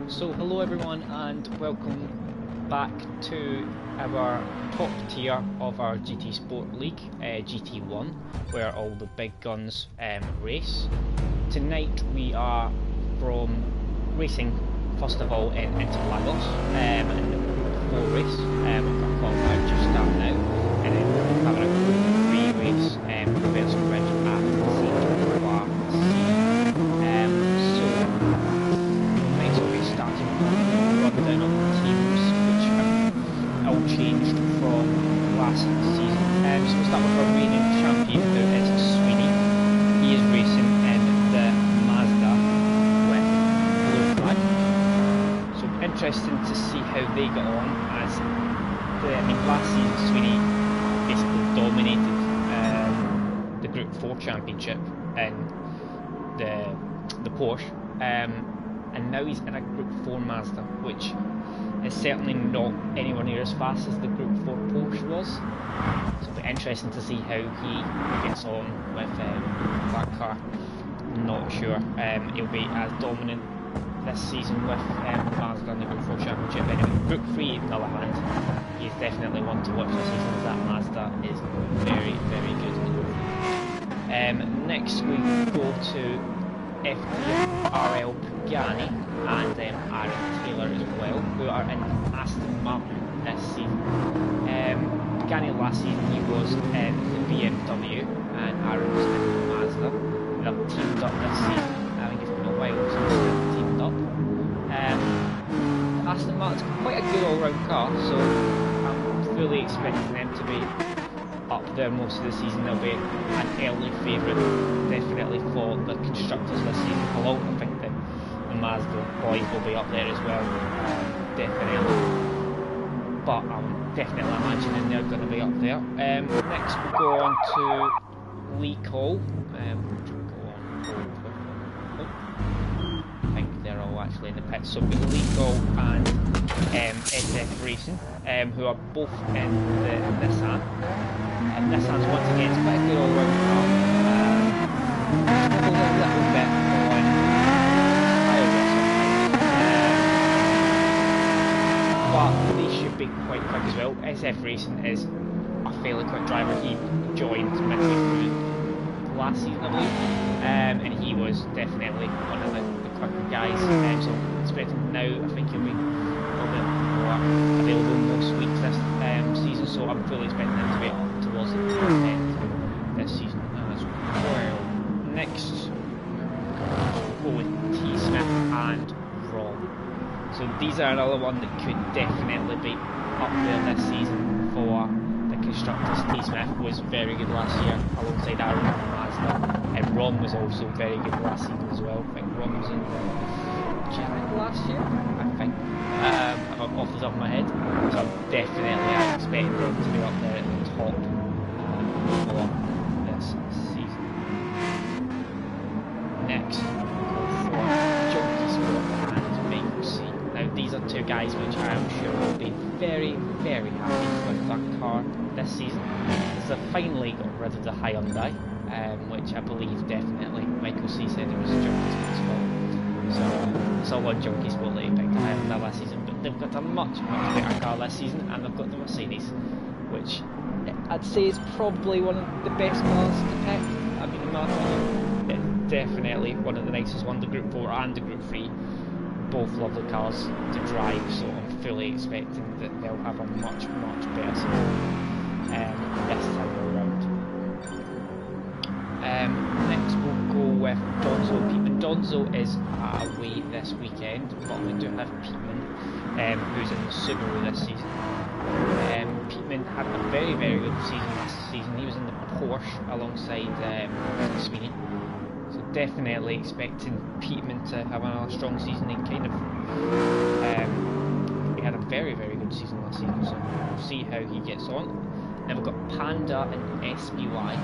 So hello everyone and welcome back to our top tier of our GT Sport League, GT1, where all the big guns race. Tonight we are from racing first of all in Interlagos in the Group 4 race. We've got qualified just starting now, and then we're having a Group 3 race reverse bridge at Croix. Rundown of the teams which have all changed from last season. So we'll start with our reigning champion, who is Sweeney. He is racing in the Mazda with blue flag. So interesting to see how they got on, as last season Sweeney basically dominated the Group 4 championship in the Porsche. And now he's in a Group 4 Mazda, which is certainly not anywhere near as fast as the Group 4 Porsche was. So it'll be interesting to see how he gets on with that car. Not sure he'll be as dominant this season with the Mazda in the Group 4 Championship. Anyway, Group 3, on the other hand, he's definitely one to watch this season, as that Mazda is very, very good. Next we go to FTRL Pagani and Aaron Taylor as well, who are in Aston Martin this season. Pagani last season he was in the BMW and Aaron was in the Mazda. They've teamed up this season. I think it's been a while since they've teamed up. Aston Martin's quite a good all-round car, so I'm fully expecting them to be up there most of the season. They'll be an early favourite, definitely, for the constructors this season. Although I think that the Mazda boys will be up there as well, definitely. But I'm definitely imagining they're going to be up there. Next we'll go on to Lee Cole. I think they're all actually in the pits. So we've got Lee Cole and SF Racing, who are both in the Nissan. And Nissan's once again, it's quite a good all-round car. A little bit on but they should be quite quick as well. SF Racing is a fairly quick driver. He joined midway through last season, I believe, and he was definitely one of the quicker guys. So expecting now, I think he'll be a little bit more available most weeks this season. So I'm fully expecting them to be up towards the top end this season as well. Next, we'll go with T. Smith and Rob. So these are another one that could definitely be up there this season for the constructors. T. Smith was very good last year alongside Aaron and Mazda, and Ron was also very good last season as well. I think Ron was in January last year, I think, off the top of my head. So I'm definitely expecting them to be up there at the top for this season. Next, we'll go for Junkie Sport and Michael C. Now these are two guys which I am sure will be very, very happy with that car this season. They've finally got rid of the Hyundai, which I believe definitely Michael C said it was a Junkie Sport's fault. So it's all on Junkie Sport that he picked the Hyundai last season, but they've got a much, much better car this season, and they've got the Mercedes, which I'd say is probably one of the best cars to pick. I mean, in my opinion, it's definitely one of the nicest ones, the Group 4 and the Group 3. Both lovely cars to drive, so I'm fully expecting that they'll have a much, much better season this time around. Next we'll go with Donzo Peatman. Donzo is away this weekend, but we do have Peatman, who's in the Subaru this season. Peatman had a very, very good season last season. He was in the Porsche alongside Sweeney. So definitely expecting Peatman to have another strong season. He kind of he had a very, very good season last season, so we'll see how he gets on. Then we've got Panda and SBY.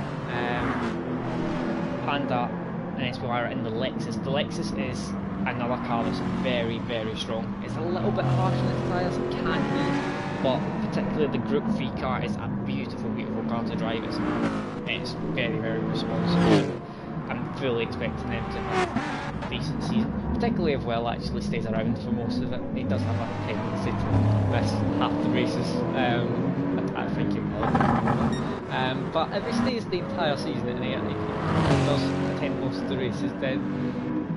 Panda and SBY are in the Lexus. The Lexus is another car that's very, very strong. It's a little bit harsh on its tyres, it can be, but particularly the Group 3 car is a beautiful, beautiful car to drive. It's very, very responsive. I'm fully expecting them to have decent season, particularly if Will actually stays around for most of it. He does have a tendency to miss half the races. I think he will. But if he stays the entire season in air, he does attend most of the races, then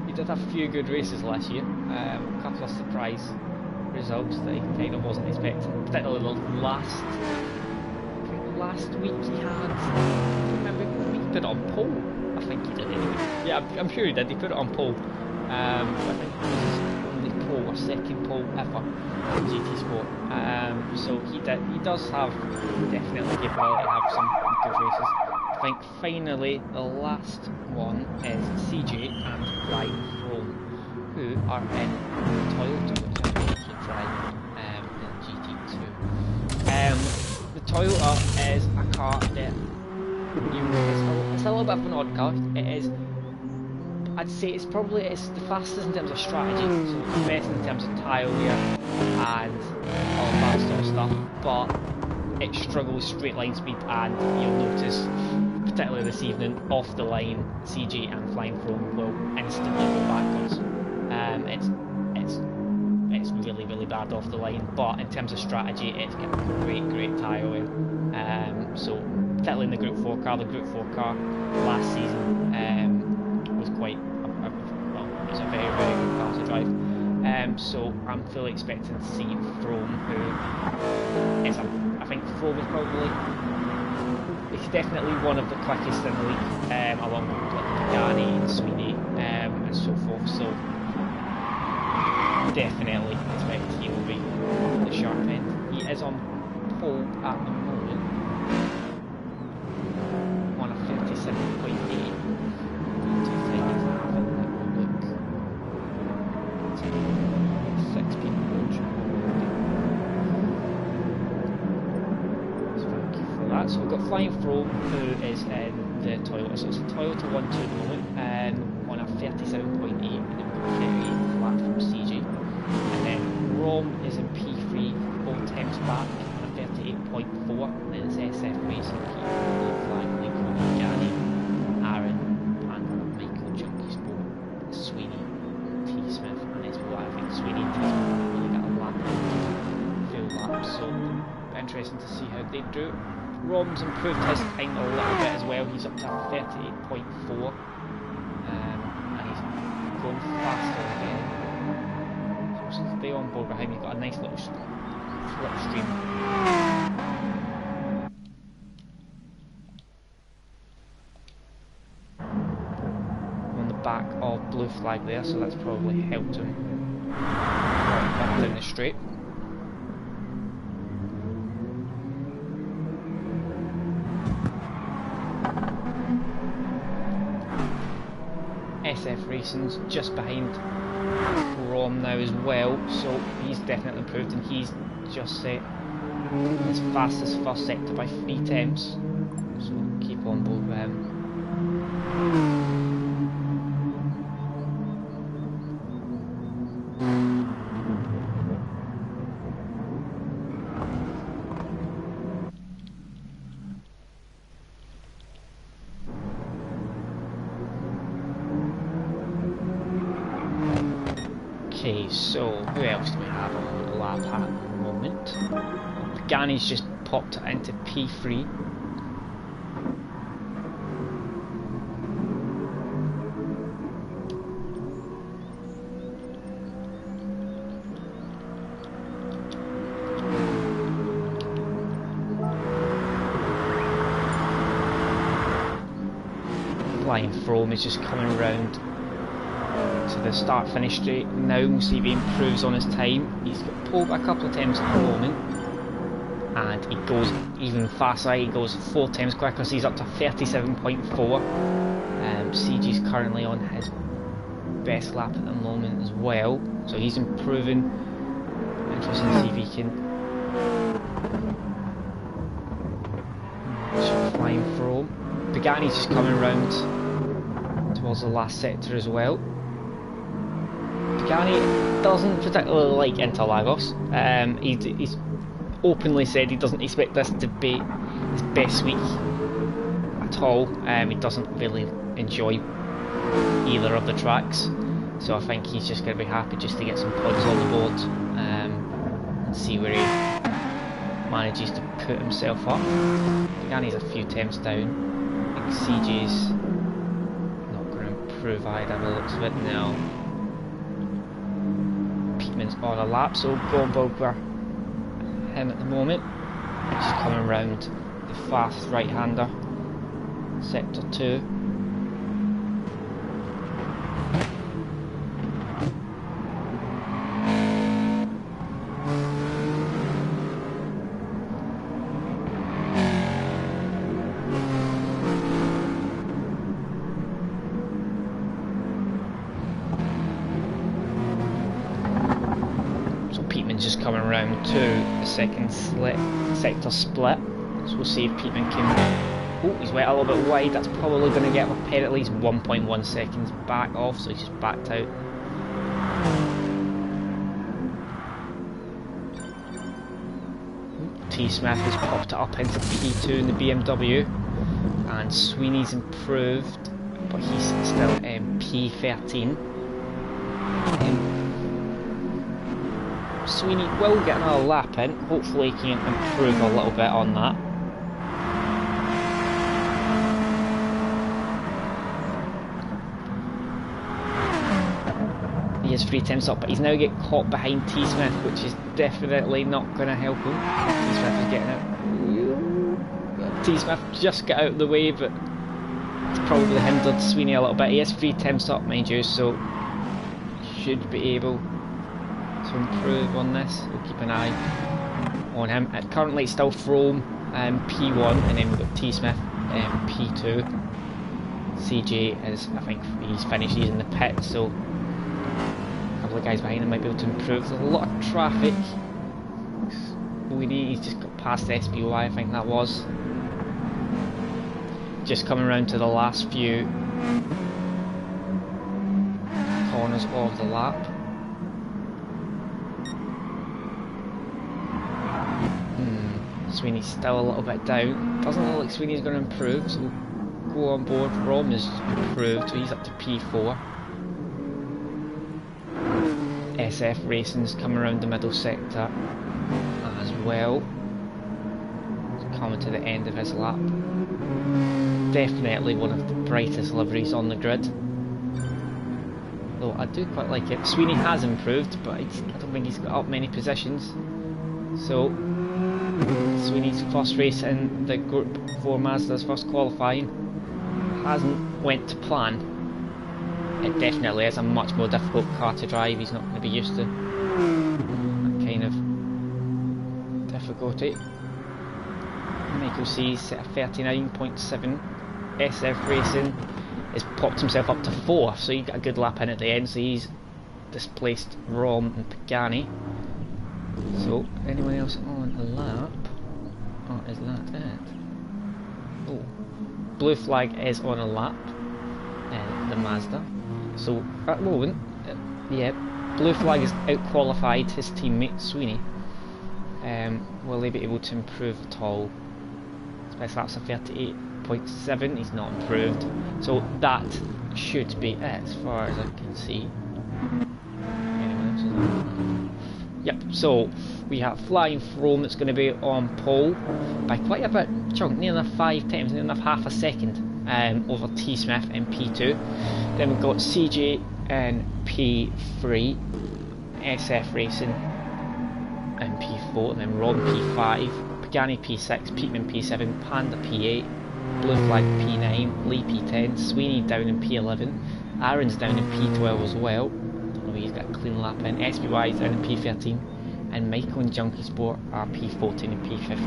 he did have a few good races last year. A couple of surprise results that he kind of wasn't expecting, particularly the last week he had. Remember, he put it on pole. I think he did anyway. Yeah, I'm sure he did. He put it on pole. I think it was his only pole or second pole ever in GT Sport. So he does have definitely the ability to have some good races. I think finally the last one is CJ and Croix, who are in Toyota, which I actually drive in GT2. The Toyota is a car that it's a little bit of an odd car. It is. I'd say it's the fastest in terms of strategy, so the best in terms of tyre wear and all that sort of stuff. But it struggles straight line speed, and you'll notice, particularly this evening, off the line, CG and Flying Chrome will instantly go backwards. It's really bad off the line, but in terms of strategy, it's got great tyre wear. So particularly in the Group 4 car, last season was quite well. It was a very good car to drive. So I'm fully expecting to see Frome, who is I think Frome is probably. He's definitely one of the quickest in the league, along with Pagani and Sweeney and so forth. So definitely expect he will be on the sharp end. He is on pole at the moment on a 57.8. So we've got Flying Frome, who is in the Toyota, so it's a Toyota 1-2 at the moment, on a 37.8, and then we've got 38 flat from CG, and then Rom is in P3, both temps back, on a 38.4, and then it's SF Racing, Blue Flag, Nico, Gani, Aaron, and Michael Junkie Sport, Sweeney, T Smith, and it's what I think Sweeney and T Smith haven't really got a lap, full lap, so interesting to see how they do. Rom's improved his time a little bit as well. He's up to 38.4, and he's going faster again. So stay on board behind me. Got a nice little slipstream. On the back of Blue Flag there, so that's probably helped him back down the straight. SF Racing's just behind Rom now as well, so he's definitely improved, and he's just set his fastest first sector by 3 temps, so keep on board with him. Okay, so who else do we have on the lap at the moment? Pagani's just popped into P3. Flying Frome is just coming round to the start finish straight now. We'll see if he improves on his time. He's got pole a couple of times at the moment, and he goes even faster. He goes 4 times quicker, so he's up to 37.4. CG's currently on his best lap at the moment as well, so he's improving. Interesting to see if he can. Flying Frome. Pagani's just coming round towards the last sector as well. Pagani doesn't particularly like Interlagos. He's openly said he doesn't expect this to be his best week at all. He doesn't really enjoy either of the tracks. So I think he's just going to be happy just to get some points on the board and see where he manages to put himself up. Pagani's a few attempts down. I think CJ's not going to improve either by the looks of it now. Peatman's on a lap, so go on Bogler him at the moment. He's coming round the fast right-hander, sector 2. Just coming around to the second sector split, so we'll see if Peatman can. Oh, he's went a little bit wide. That's probably going to get Leped at least 1.1 seconds back off, so he's just backed out. T Smith has popped it up into P2 in the BMW, and Sweeney's improved, but he's still P13. Sweeney will get another lap in, hopefully he can improve a little bit on that. He has 3 attempts up, but he's now getting caught behind T Smith, which is definitely not going to help him. T Smith is getting out. T Smith just got out of the way, but it's probably hindered Sweeney a little bit. He has 3 attempts up, mind you, so should be able to improve on this. We'll keep an eye on him. Currently it's still Frome P1, and then we've got T Smith P2. CJ is, I think he's finished, he's in the pit, so a couple of guys behind him might be able to improve. There's a lot of traffic. He's just got past SBY, I think that was. Just coming around to the last few corners of the lap. Sweeney's still a little bit down. Doesn't look like Sweeney's going to improve, so we'll go on board. Rom has improved, so he's up to P4. SF Racing's coming around the middle sector as well. He's coming to the end of his lap. Definitely one of the brightest liveries on the grid. Though I do quite like it. Sweeney has improved, but I don't think he's got up many positions. So Sweeney's first race in the Group 4 Mazda's first qualifying hasn't went to plan. It definitely is a much more difficult car to drive. He's not going to be used to that kind of difficulty. Michael C's set a 39.7. SF Racing has popped himself up to 4, so he got a good lap in at the end, so he's displaced Rom and Pagani. So, anyone else on a lap? Oh, is that it? Oh, blue flag is on a lap in the Mazda. So, at the moment, yeah, blue flag has out-qualified his teammate Sweeney. Will he be able to improve at all? His lap's a 38.7, he's not improved. So, that should be it as far as I can see. Anyone else is on? Yep, so we have Flying Frome that's going to be on pole by quite a bit chunk, near enough 5 times, near enough half a second over T Smith in P2. Then we've got CJ in P3, SF Racing in P4, and then Ron P5, Pagani P6, Peatman P7, Panda P8, Blue Flag P9, Lee P10, Sweeney down in P11, Aaron's down in P12 as well. He's got a clean lap in. SBY is down in P13, and Michael and Junkie Sport are P14 and P15.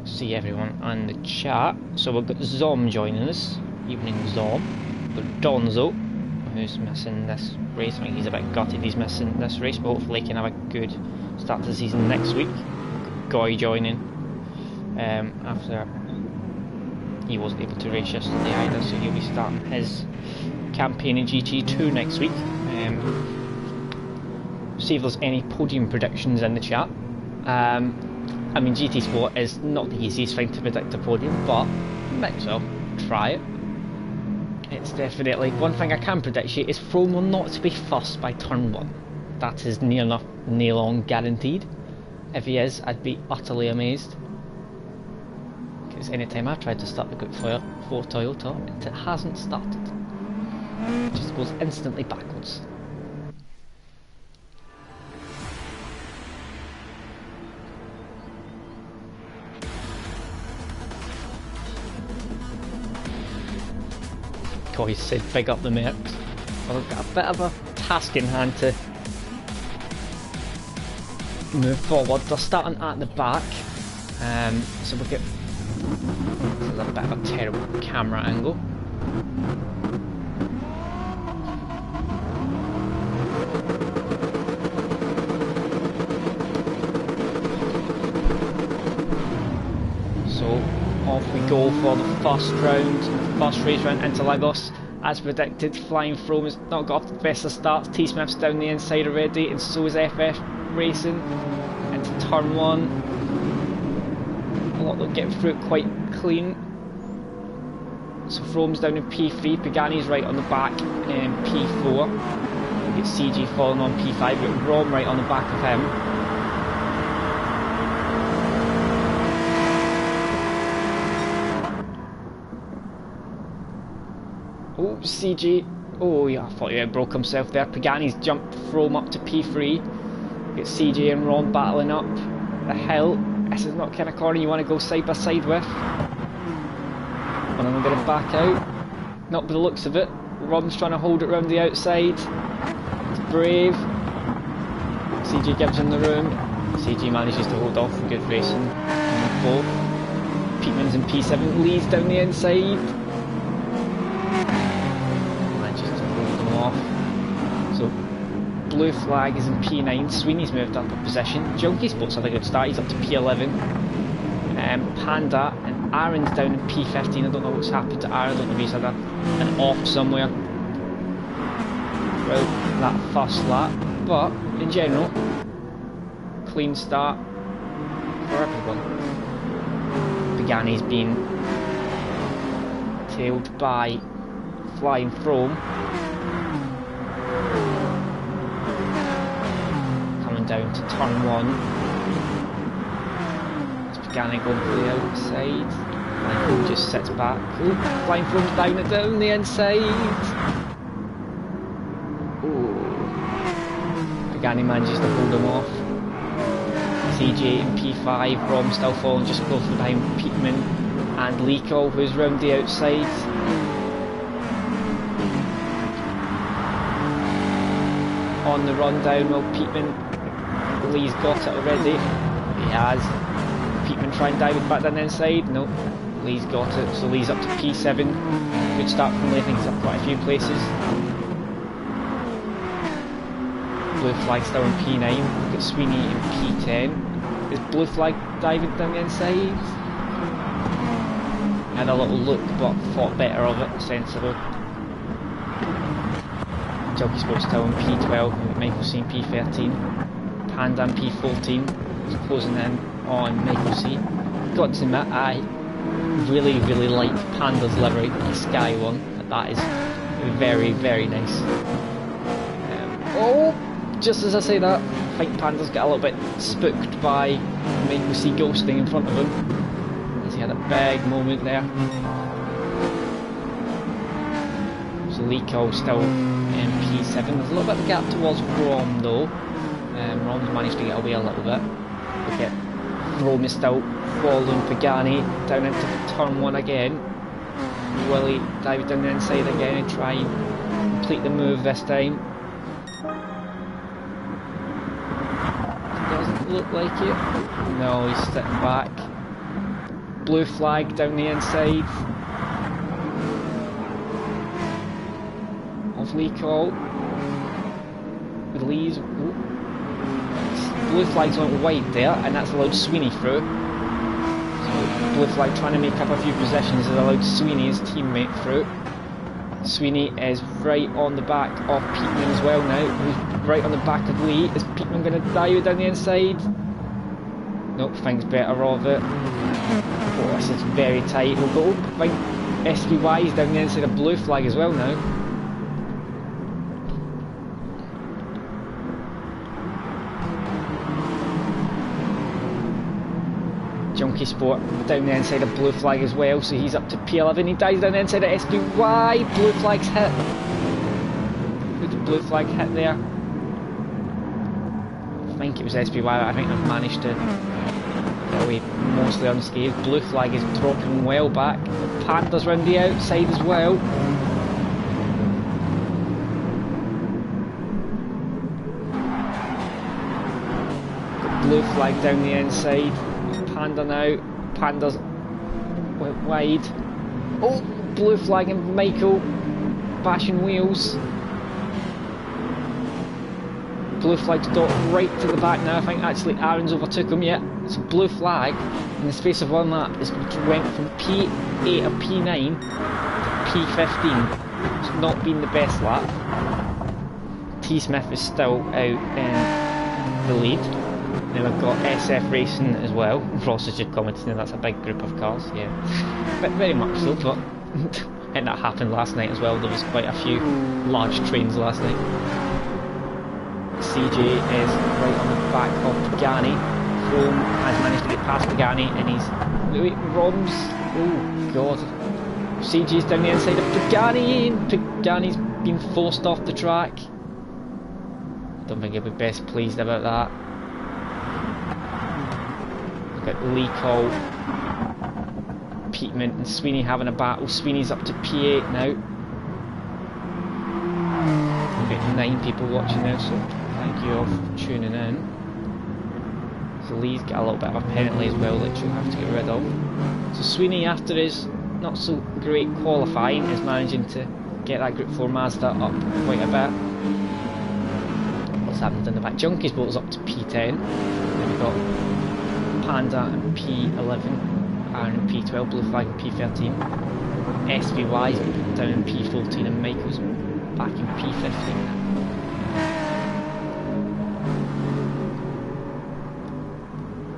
See everyone on the chat. So we've got Zom joining us. Evening Zom. We've got Donzo, who's missing this race. I think he's a bit gutted he's missing this race, but hopefully he can have a good start to the season next week. Goy joining after he wasn't able to race yesterday either, so he'll be starting his campaign in GT2 next week. See if there's any podium predictions in the chat. I mean, GT Sport is not the easiest thing to predict a podium, but might as well try it. It's definitely one thing I can predict you is Froome will not be fussed by turn 1. That is near enough nail on guaranteed. If he is, I'd be utterly amazed. Because anytime I've tried to start the Group 4 Toyota, it hasn't started. It just goes instantly backwards. Croix said big up the Mercs. Well, I've got a bit of a task in hand to move forward. They're starting at the back, so we'll get. This is a bit of a terrible camera angle. So off we go for the first round, the first race round Interlagos. As predicted, Flying Froome has not got off the best of starts. T-Smith's down the inside already, and so is FF Racing into turn 1. A lot of getting through it quite clean. So Froome's down in P3, Pagani's right on the back in P4. We get CG falling on P5, but Rom right on the back of him. Oh, CG. Oh yeah, I thought he broke himself there. Pagani's jumped Froome up to P3. We get CG and Ron battling up the hill. This is not the kind of corner you want to go side by side with. And I'm going to back out. Not by the looks of it. Rom's trying to hold it around the outside. It's brave. CG gives him the room. CG manages to hold off. Good racing on the 4. Peatman's in P7. Lee's down the inside. So Blue Flag is in P9, Sweeney's moved up a position, Junkie Sports had a good start, he's up to P11, Panda and Aaron's down in P15, I don't know what's happened to Aaron, I don't know if he's had an off somewhere throughout that first lap, but in general, clean start for everyone. Pagani's been tailed by Flying Froome. Down to turn 1. It's Pagani going for the outside. Flying Froome just sits back. Ooh, Flying Froome's down the inside. Ooh. Pagani manages to hold him off. CJ in P5, Rom still falling just closely behind Peatman and Leeko, who's round the outside. On the run down, well, Peatman. Lee's got it already. He has. Peatman try and dive it back down the inside. No, Lee's got it. So Lee's up to P7. Good start from Lee. I think he's up quite a few places. Blue Flag still in P9. Look at Sweeney in P10. Is Blue Flag diving down the inside? Had a little look, but thought better of it. Sensible. Jockey Sports still in P12. Michael C in P13. Panda in P14 is closing in on Michael C. Got to admit, I really like Panda's livery, the Sky one. That is very, very nice. Oh, just as I say that, I think Panda's got a little bit spooked by Michael C ghosting in front of him, as he had a big moment there. So Leeko still in P7. There's a little bit of a gap towards Rom though. Rom's managed to get away a little bit. Look at Froome is still following Pagani down into turn 1 again. Will he dive down the inside again and try and complete the move this time? Doesn't look like it. No, he's sitting back. Blue Flag down the inside of Leeko. Lee's. Blue Flag's went wide there, and that's allowed Sweeney through. So Blue Flag trying to make up a few positions has allowed Sweeney, his teammate, through. Sweeney is right on the back of Peatman as well now, who's right on the back of Lee. Is Peatman going to dive down the inside? Nope, thinks better of it. Oh, this is very tight. We'll go. SPY is down the inside of blue flag as well now. Junkie Sport down the inside of blue flag as well, so he's up to P11. He dies down the inside of SPY. Blue flag's hit. Who did blue flag hit there? I think it was SPY, but I think I've managed to get away mostly unscathed. Blue flag is dropping well back. Panda's round the outside as well. Got blue flag down the inside. Panda now. Panda's wide. Oh, blue flag and Michael bashing wheels. Blue flag's got right to the back now. I think actually Aaron's overtook him yet. So blue flag in the space of one lap is went from P8 or P9 to P15. It's not been the best lap. T Smith is still out in the lead. Then we've got SF Racing as well. Ross is just commenting that's a big group of cars, yeah. But very much so, but and that happened last night as well. There was quite a few large trains last night. CJ is right on the back of Pagani. Chrome has managed to get past Pagani and he's... Wait, Roms... Oh god. CJ's down the inside of Pagani and Pagani's been forced off the track. I don't think he'll be best pleased about that. Got Lee Cole, Peatman and Sweeney having a battle. Sweeney's up to P8 now. We've got 9 people watching now, so thank you all for tuning in. So Lee's got a little bit of a penalty as well that you'll have to get rid of. So Sweeney, after his not so great qualifying, is managing to get that Group 4 Mazda up quite a bit. What's happened in the back? Junkie's Boat's up to P10. Then we've got Panda and P11, Aaron and P12, Blue Flag and P13, SVY's down in P14 and Michael's back in P15.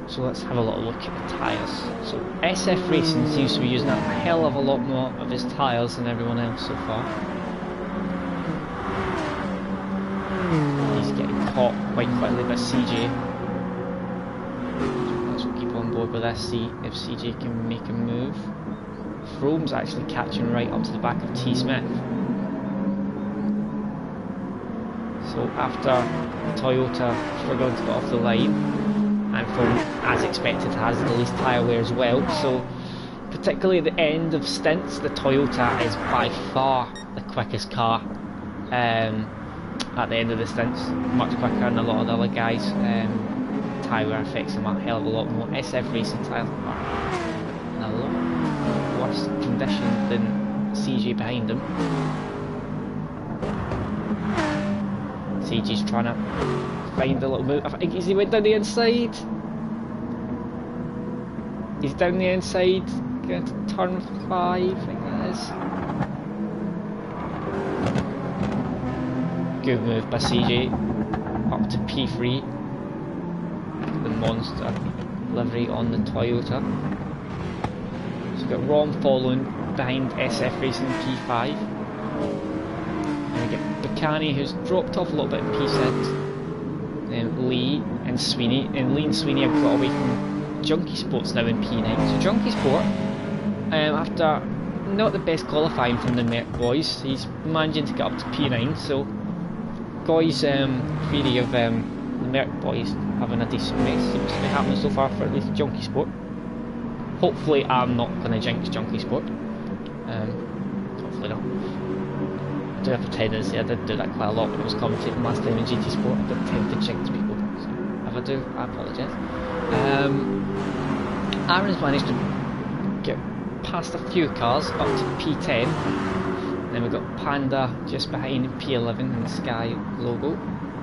So let's have a little look at the tyres. So SF Racing seems to be using a hell of a lot more of his tyres than everyone else so far. He's getting caught quite quickly by CJ. On board with this, see if CJ can make a move. Frome's actually catching right up to the back of T Smith. So after Toyota struggling to get off the line, and Frome, as expected, has the least tyre wear as well. So particularly at the end of stints, the Toyota is by far the quickest car at the end of the stints, much quicker than a lot of the other guys. Tyre wear affects them a hell of a lot more. SF Racing tyres are in a lot worse condition than CJ behind them. CJ's trying to find a little move. I think he went down the inside. He's down the inside, going to turn 5, I think that is. Good move by CJ, up to P3. The monster livery on the Toyota. So we've got Rom following behind SF Racing P5. And we get Bacani, who's dropped off a little bit in P6. Then Lee and Sweeney. And Lee and Sweeney have got away from Junkie Sports now in P9. So Junkie Sport, after not the best qualifying from the Merc boys, he's managing to get up to P9. So Goy's theory of the Merc boys having a decent race seems to be happening so far for at least Junkie Sport. Hopefully I'm not going to jinx Junkie Sport. Hopefully not. I do have a tendency, I did do that quite a lot when I was commentating last time in GT Sport. I did tend to jinx people. So if I do, I apologise. Aaron's managed to get past a few cars up to P10. Then we've got Panda just behind P11 and the Sky logo.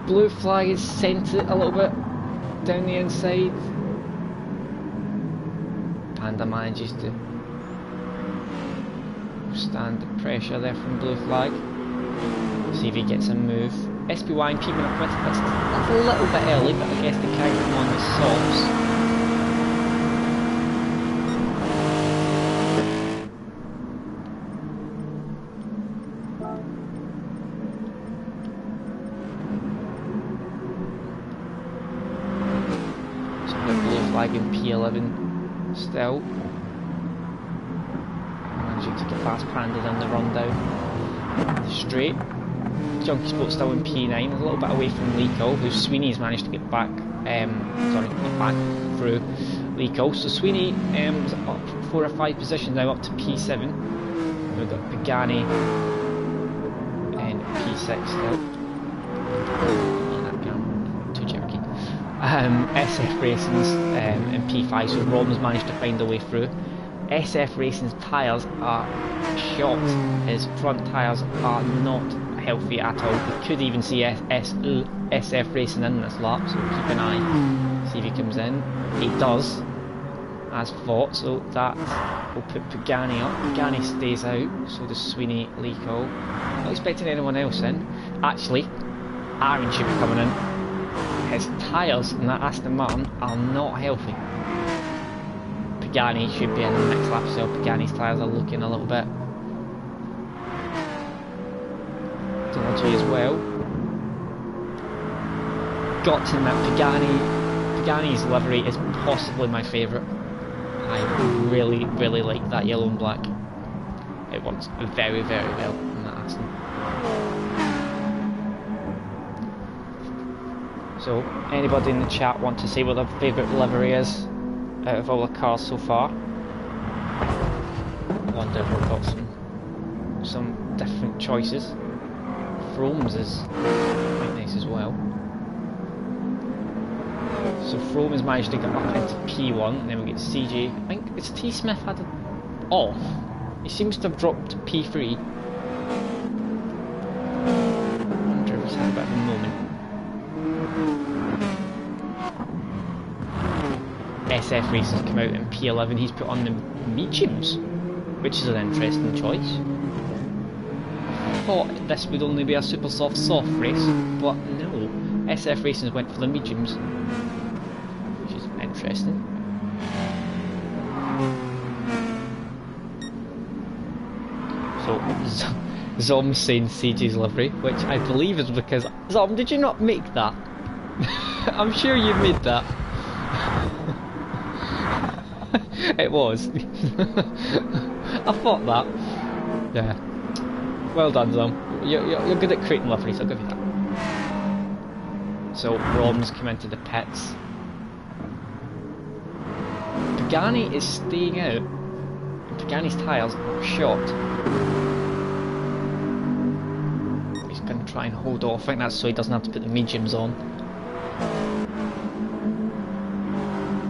Blue Flag is sent it a little bit down the inside. Panda manages to stand the pressure there from Blue Flag. See if he gets a move. SPY and Peatman are quite, that's a little bit early, but I guess they can't come on the softs. flag in P11 still. Managing to get past Panda on the run down the straight. Junkie Sport still in P9, a little bit away from Leco, who Sweeney's managed to get back, through Leco. So Sweeney is up 4 or 5 positions now, up to P7. We've got Pagani in P6 still. Too jerky. SF Racing's in P5, so Rom's managed to find a way through. SF Racing's tyres are shot. His front tyres are not healthy at all. We could even see SF Racing in this lap, so keep an eye, see if he comes in. He does, as thought, so that will put Pagani up. Pagani stays out, so does Sweeney, Leco. Not expecting anyone else in. Actually, Aaron should be coming in. His tyres in that Aston Martin are not healthy. Pagani should be in the next lap, so Pagani's tyres are looking a little bit dodgy as well. Got to admit, Pagani's livery is possibly my favourite. I really, really like that yellow and black. It works very, very well in that Aston. So, anybody in the chat want to say what their favourite livery is out of all the cars so far? I wonder if we've got some different choices. Frome's is quite nice as well. So Frome has managed to get up into P1, and then we get CJ. I think it's T Smith had it off. He seems to have dropped to P3. I wonder if he's had a bit of a moment. SF Racing's come out in P11. He's put on the mediums, which is an interesting choice. I thought this would only be a super soft race, but no. SF Racing's went for the mediums, which is interesting. So, Zom's saying CJ's livery, which I believe is because... Zom, did you not make that? I'm sure you made that. It was. I thought that. Yeah. Well done, Zom. You're good at creating liveries, I'll give you that. So, Rom's come into the pits. Pagani is staying out. Pagani's tyres are shot. He's going to try and hold off. I think that's so he doesn't have to put the mediums on.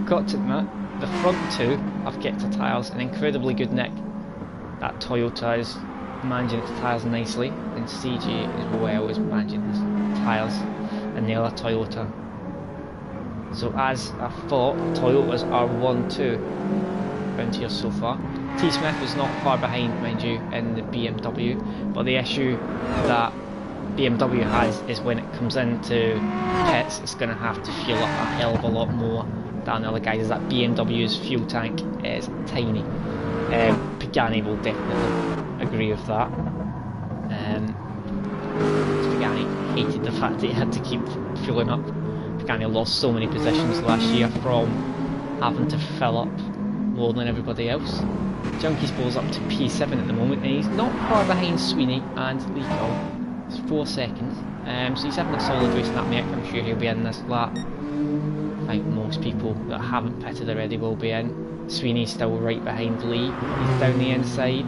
Got to admit, the front two have kept the tyres an incredibly good nick. That Toyota is managing its tyres nicely, and CJ as well is managing his tyres and the other Toyota. So as I thought, Toyotas are 1-2 around here so far. T Smith is not far behind, mind you, in the BMW, but the issue that BMW has is when it comes into pits, it's going to have to fuel up a hell of a lot more than the other guys, as that BMW's fuel tank is tiny. Pagani will definitely agree with that. Pagani hated the fact that he had to keep fueling up. Pagani lost so many positions last year from having to fill up more than everybody else. Junkie Sport's up to P7 at the moment, and he's not far behind Sweeney and Leco. It's 4 seconds. So he's having a solid race in that mate. I'm sure he'll be in this lap. I think most people that haven't pitted already will be in. Sweeney's still right behind Lee. He's down the inside.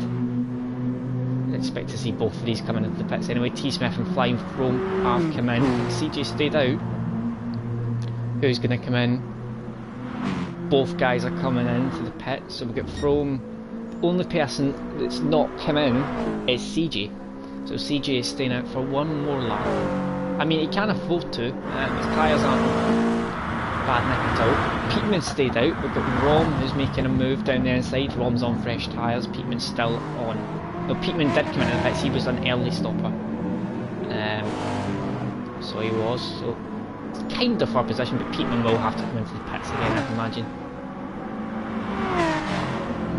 I expect to see both of these coming into the pits anyway. T Smith and Flying Frome have come in. CJ stayed out. Who's going to come in? Both guys are coming into the pit. So we've got Frome. Only person that's not come in is CJ. So CJ is staying out for one more lap. I mean, he can afford to. His tyres aren't bad nick at all. Peatman stayed out. We've got Rom who's making a move down the inside. Rom's on fresh tyres. Peatman's still on. No, Peatman did come in the pits. He was an early stopper. So he was. So it's kind of our position, but Peatman will have to come into the pits again, I'd imagine.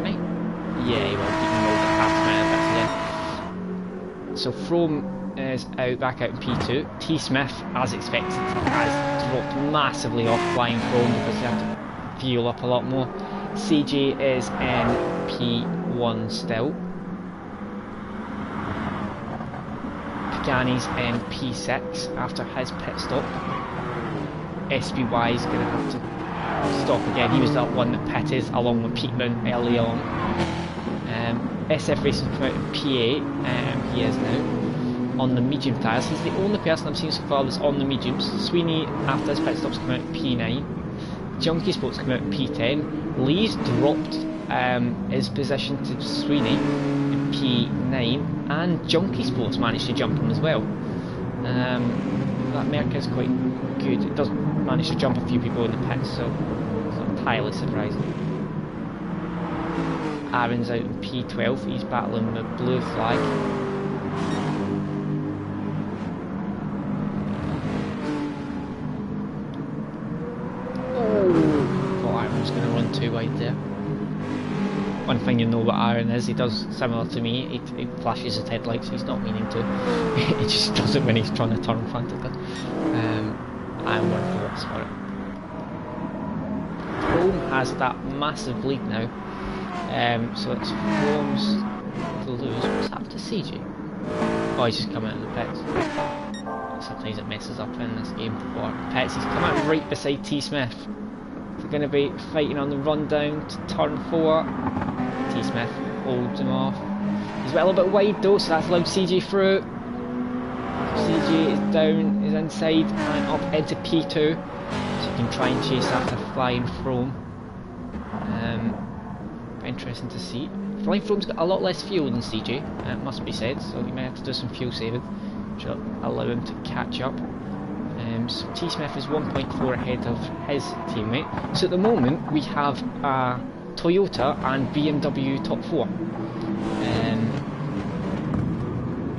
Right? Yeah, he will. Peatman will have to come into the pits again. So Frome is back out in P2. T Smith, as expected, has dropped massively off Flying Frome because he had to fuel up a lot more. CJ is in P1 still. Pagani's in P6 after his pit stop. SBY is going to have to stop again. He was that one that pitted along with Peatman early on. SF Racing come out in P8. He is now on the medium tyres. He's the only person I've seen so far that's on the mediums. Sweeney after his pit stops come out in P9. Junkie Sports come out in P10. Lee's dropped his position to Sweeney in P9, and Junkie Sports managed to jump him as well. That Merc is quite good. It does manage to jump a few people in the pits, so it's not entirely surprising. Aaron's out in P12, he's battling the blue flag. Aaron's going to run too wide there. One thing you know what Aaron is, he does similar to me, he flashes his headlights, he's not meaning to, he just does it when he's trying to turn frantically. I'm one for this for it. Chrome has that massive lead now, so it's Chrome's to lose. What's happened to CJ? Oh, he's just come out of the pits. Sometimes it messes up in this game for pits. He's come out right beside T Smith. They're going to be fighting on the run down to turn 4. T Smith holds him off. He's a little bit wide though, so that's allowed CJ through. CJ is down, is inside and up into P2. So you can try and chase after Flying Throne. Interesting to see. Flying Throne's got a lot less fuel than CJ, it must be said, so he may have to do some fuel saving, which will allow him to catch up. So T Smith is 1.4 ahead of his teammate. So at the moment we have a Toyota and BMW top 4.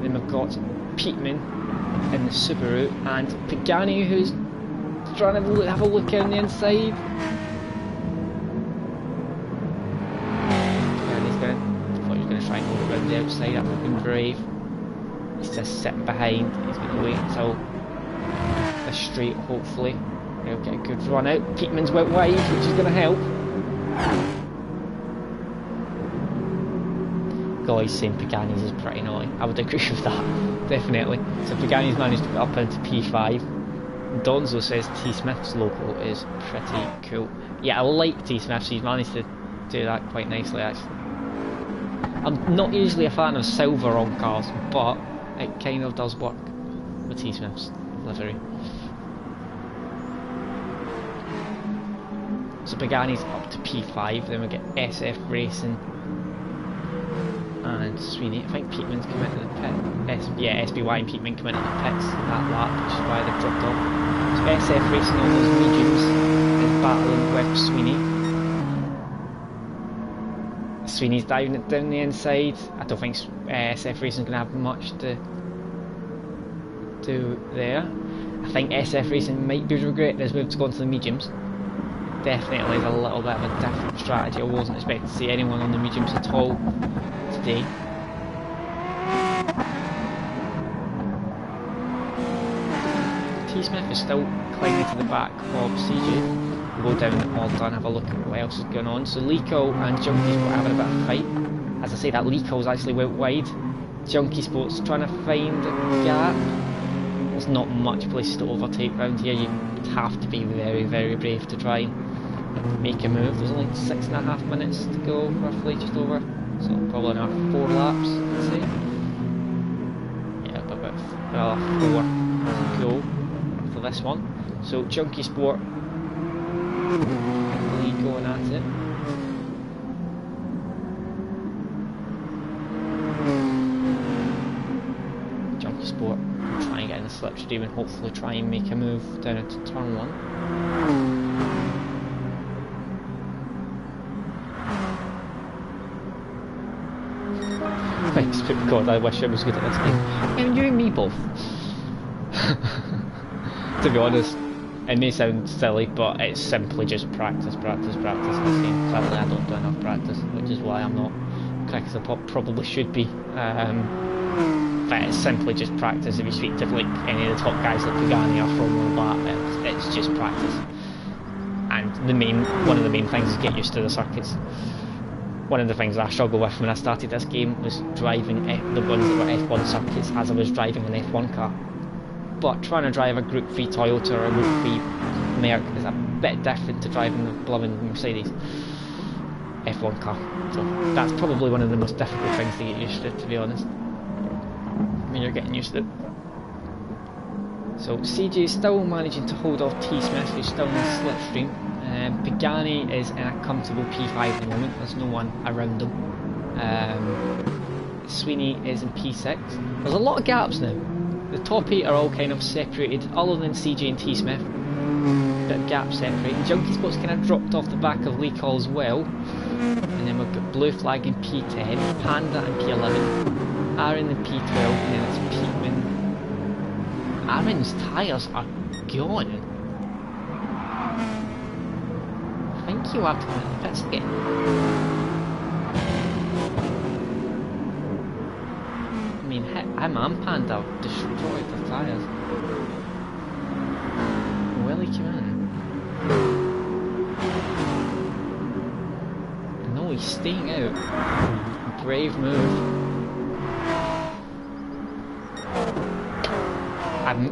Then we've got Peatman in the Subaru and Pagani, who's trying to have a look on the inside. Pagani's going to try and go around the outside. That would have been brave. He's just sitting behind. He's going to wait until the straight, hopefully. He'll get a good run out. Peatman's went wide, which is going to help. Guys saying Pagani's is pretty naughty. I would agree with that, definitely. So Pagani's managed to get up into P5. Donzo says T Smith's logo is pretty cool. Yeah, I like T Smith, so he's managed to do that quite nicely actually. I'm not usually a fan of silver on cars, but it kind of does work with T Smith's livery. So Pagani's up to P5, then we get SF Racing and Sweeney. I think Peatman's come into the pit. Yeah, SBY and Peatman come into the pits that lap, which is why they've dropped off. So SF Racing on those mediums is battling with Sweeney. Sweeney's down the inside. I don't think SF Racing's going to have much to do there. I think SF Racing might be regretting his move to go into the mediums. Definitely is a little bit of a different strategy. I wasn't expecting to see anyone on the mediums at all today. T Smith is still clinging to the back of CJ. We'll go down all done, have a look at what else is going on. So Lico and Junkie Sport having a bit of a fight. As I say, that Lico's actually went wide. Junkie Sport's trying to find a gap. There's not much place to overtake around here. You have to be very, very brave to try and make a move. There's only 6.5 minutes to go, roughly, just over. So probably another 4 laps, I'd say. Yeah, about 4 to go for this one. So Junkie Sport really going at it. Junkie Sport try and get in the slipstream and hopefully try and make a move down into turn 1. Thanks, God, I wish I was good at this game. And you and me both. To be honest, it may sound silly, but it's simply just practice this game. Clearly I don't do enough practice, which is why I'm not quick as I probably should be. But it's simply just practice. If you speak to like any of the top guys like Pagani or from that, it's just practice. And one of the main things is get used to the circuits. One of the things I struggled with when I started this game was driving the ones that were F1 circuits as I was driving an F1 car. But trying to drive a Group 3 Toyota or a Group 3 Merc is a bit different to driving the blooming Mercedes F1 car. So that's probably one of the most difficult things to get used to be honest. When you're getting used to it. So CJ is still managing to hold off T Smith, who's still in the slipstream. Pagani is in a comfortable P5 at the moment, there's no one around him. Sweeney is in P6. There's a lot of gaps now. The top 8 are all kind of separated, other than CJ and T Smith. Bit of gap separating. Junkie Sport's kind of dropped off the back of Lee Call as well. And then we've got Blue Flag in P10, Panda in P11, Aaron in P12, and then it's Peatman. Aaron's tyres are gone. I think you have to come in the pits again. I mean, him and Panda destroyed the tyres. Will he come in? No, he's staying out. Brave move.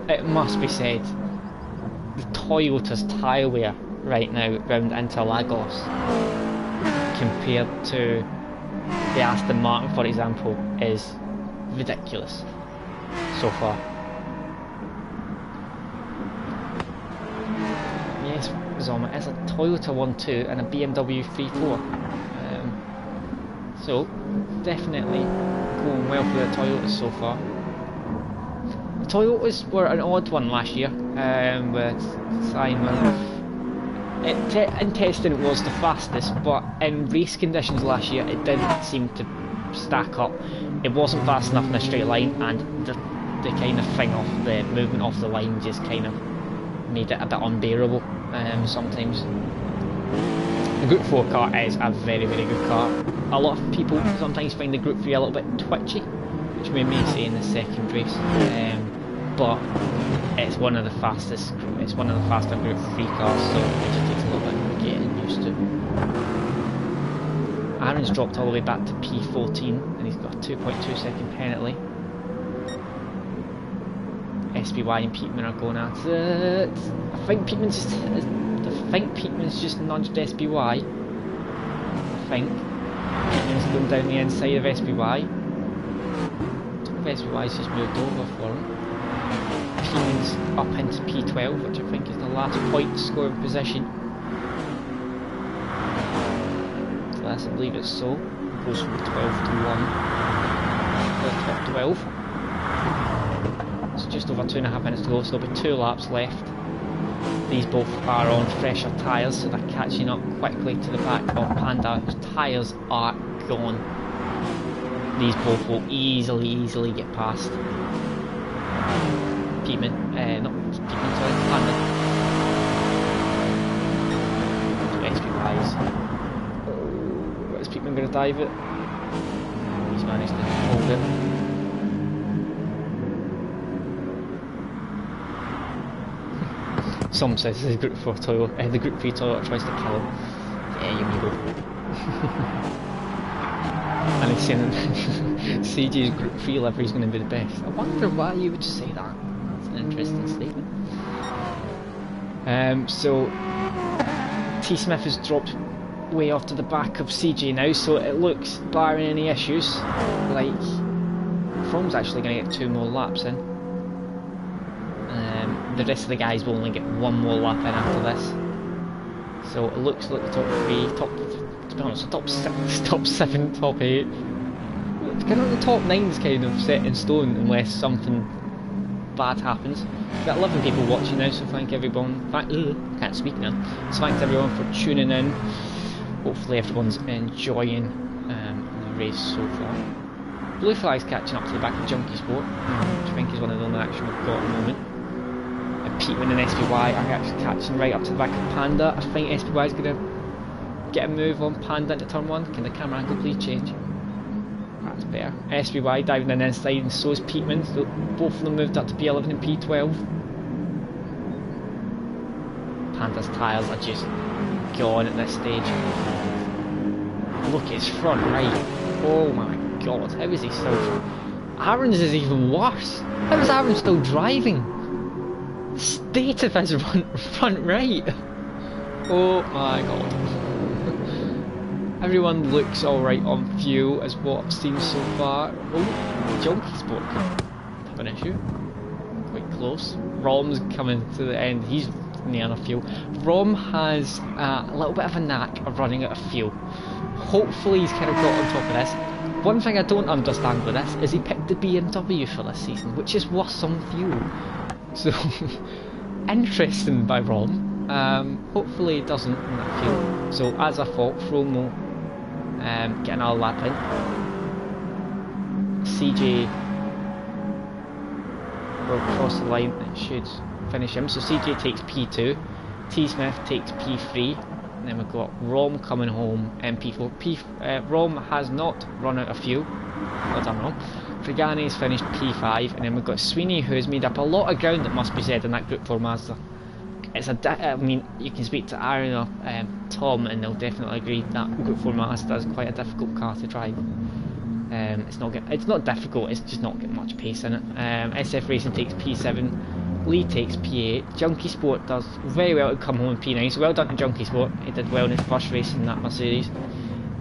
It must be said, the Toyota's tyre wear right now round Interlagos compared to the Aston Martin, for example, is ridiculous so far. Yes, Zoma, it's a Toyota 1.2 and a BMW 3.4. So, definitely going well for the Toyotas so far. The Toyotas were an odd one last year with Simon. In testing it was the fastest, but in race conditions last year it didn't seem to stack up. It wasn't fast enough in a straight line, and the kind of thing off the movement off the line just kind of made it a bit unbearable sometimes. The Group 4 car is a very, very good car. A lot of people sometimes find the Group 3 a little bit twitchy, which we may say in the second race, but it's one of the fastest. It's one of the faster Group 3 cars, so it just takes a little bit of getting used to. Aaron's dropped all the way back to P14, and he's got a 2.2 second penalty. SBY and Peatman are going at it. I think Peatman's just nudged SBY. I think Peatman's going down the inside of SBY. I don't know if SBY's just moved over for him. Peatman's up into P12, which I think is the last point scoring position. Unless I believe it's so. It goes from 12 to 1. The top 12. It's just over 2.5 minutes to go, so there'll be 2 laps left. These both are on fresher tyres, so they're catching up quickly to the back of Panda, whose tyres are gone. These both will easily get past. Peatman, not Peatman, sorry, Panda. SPY's. Oh, is Peatman going to dive it? He's managed to hold it. Some says the Group 4 Toyota, the Group 3 Toyota tries to kill him. Yeah, you go. And he's saying CJ's Group 3 livery is going to be the best. I wonder why you would say that. That's an interesting statement. So T Smith has dropped way off to the back of CJ now, so it looks, barring any issues, like Fromm's actually going to get 2 more laps in. The rest of the guys will only get 1 more lap in after this. So it looks like the top 3, to be honest, the top 6, top 7, top 8. Kind of the top 9's kind of set in stone unless something bad happens. We've got 11 people watching now, so thank everyone. Can't speak now. So thanks everyone for tuning in. Hopefully everyone's enjoying the race so far. Blue Flag's catching up to the back of Junkie Sport, which I think is one of the only action we've got at the moment. Peatman and SPY are actually catching right up to the back of Panda. I think SPY is going to get a move on Panda into turn 1. Can the camera angle please change? That's better. SPY diving in inside, and so is Peatman. So both of them moved up to P11 and P12. Panda's tyres are just gone at this stage. Look at his front right. Oh my god, how is he still... Aaron's is even worse. How is Aaron still driving? The state of his front right. Oh my god. Everyone looks alright on fuel as what I've seen so far. Oh, Junkie Sport could have an issue. Quite close. Rom's coming to the end. He's near enough fuel. Rom has a little bit of a knack of running out of fuel. Hopefully he's kind of got on top of this. One thing I don't understand with this is he picked the BMW for this season, which is worse on fuel. So, interesting by Rom. Hopefully he doesn't run out of fuel. So as I thought, Rom will get another lap in. CJ will cross the line and should finish him. So CJ takes P2, T Smith takes P3, and then we've got Rom coming home in P4. Rom has not run out of fuel. Well done, Rom. Frigani's finished P5, and then we've got Sweeney, who's made up a lot of ground, that must be said, in that Group 4 Mazda. It's I mean, you can speak to Aaron or Tom, and they'll definitely agree that Group 4 Mazda is quite a difficult car to drive. It's not difficult. It's just not getting much pace in it. SF Racing takes P7. Lee takes P8. Junkie Sport does very well to come home in P9, so well done to Junkie Sport. He did well in his first race in that Mercedes.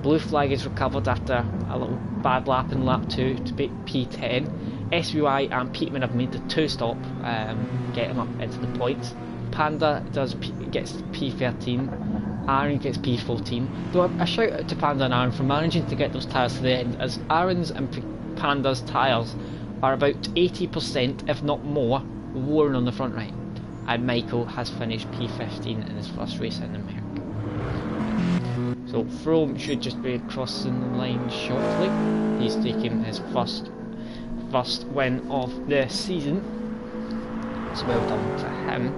Blue Flag is recovered after a little bad lap in lap 2 to beat P10. SUI and Peatman have made the 2-stop, getting up into the points. Panda gets P13. Aaron gets P14. Though a shout out to Panda and Aaron for managing to get those tyres to the end, as Aaron's and Panda's tyres are about 80%, if not more, worn on the front right, and Michael has finished P15 in his first race in America. So Frome should just be crossing the line shortly. He's taking his first win of the season, so well done to him.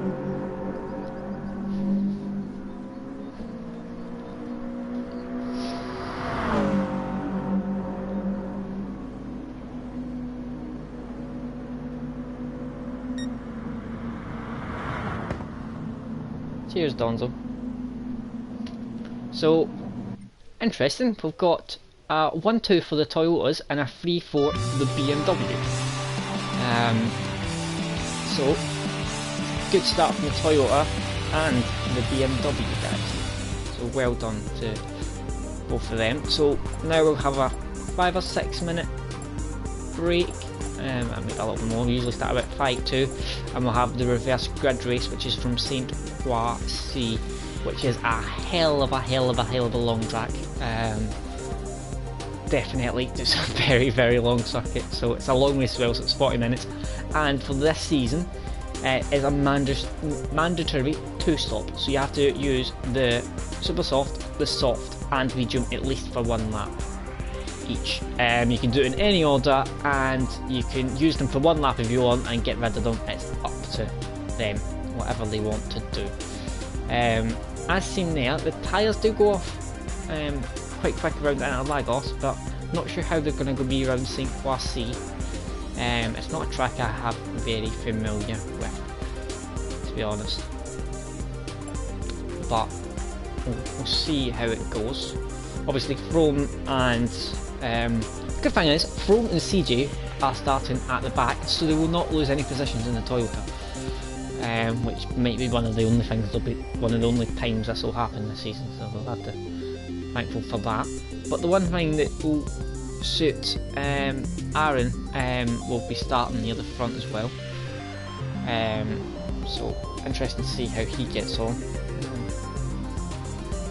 Cheers, Donzo. So, interesting, we've got a 1-2 for the Toyotas and a 3-4 for the BMW. So, good start from the Toyota and the BMW guys. So well done to both of them. So now we'll have a 5 or 6 minute break. And maybe a little more. We usually start about 5-2, and we'll have the reverse grid race, which is from St. Croix, which is a hell of a long track. Definitely just a very long circuit. So it's a long race as well, so it's 40 minutes. And for this season, is a mandatory 2-stop. So you have to use the super soft, the soft, and medium at least for 1 lap each. You can do it in any order, and you can use them for 1 lap if you want and get rid of them. It's up to them, whatever they want to do. As seen there, the tyres do go off quite quick around Interlagos, but not sure how they're going to be around St. Croix. It's not a track I have very familiar with, to be honest, but we'll see how it goes. Obviously Frome and good thing is Frome and CJ are starting at the back, so they will not lose any positions in the Toyota, which might be one of the only things, will be one of the only times this will happen this season, so we'll have to be thankful for that. But the one thing that will suit Aaron will be starting near the front as well, so interesting to see how he gets on.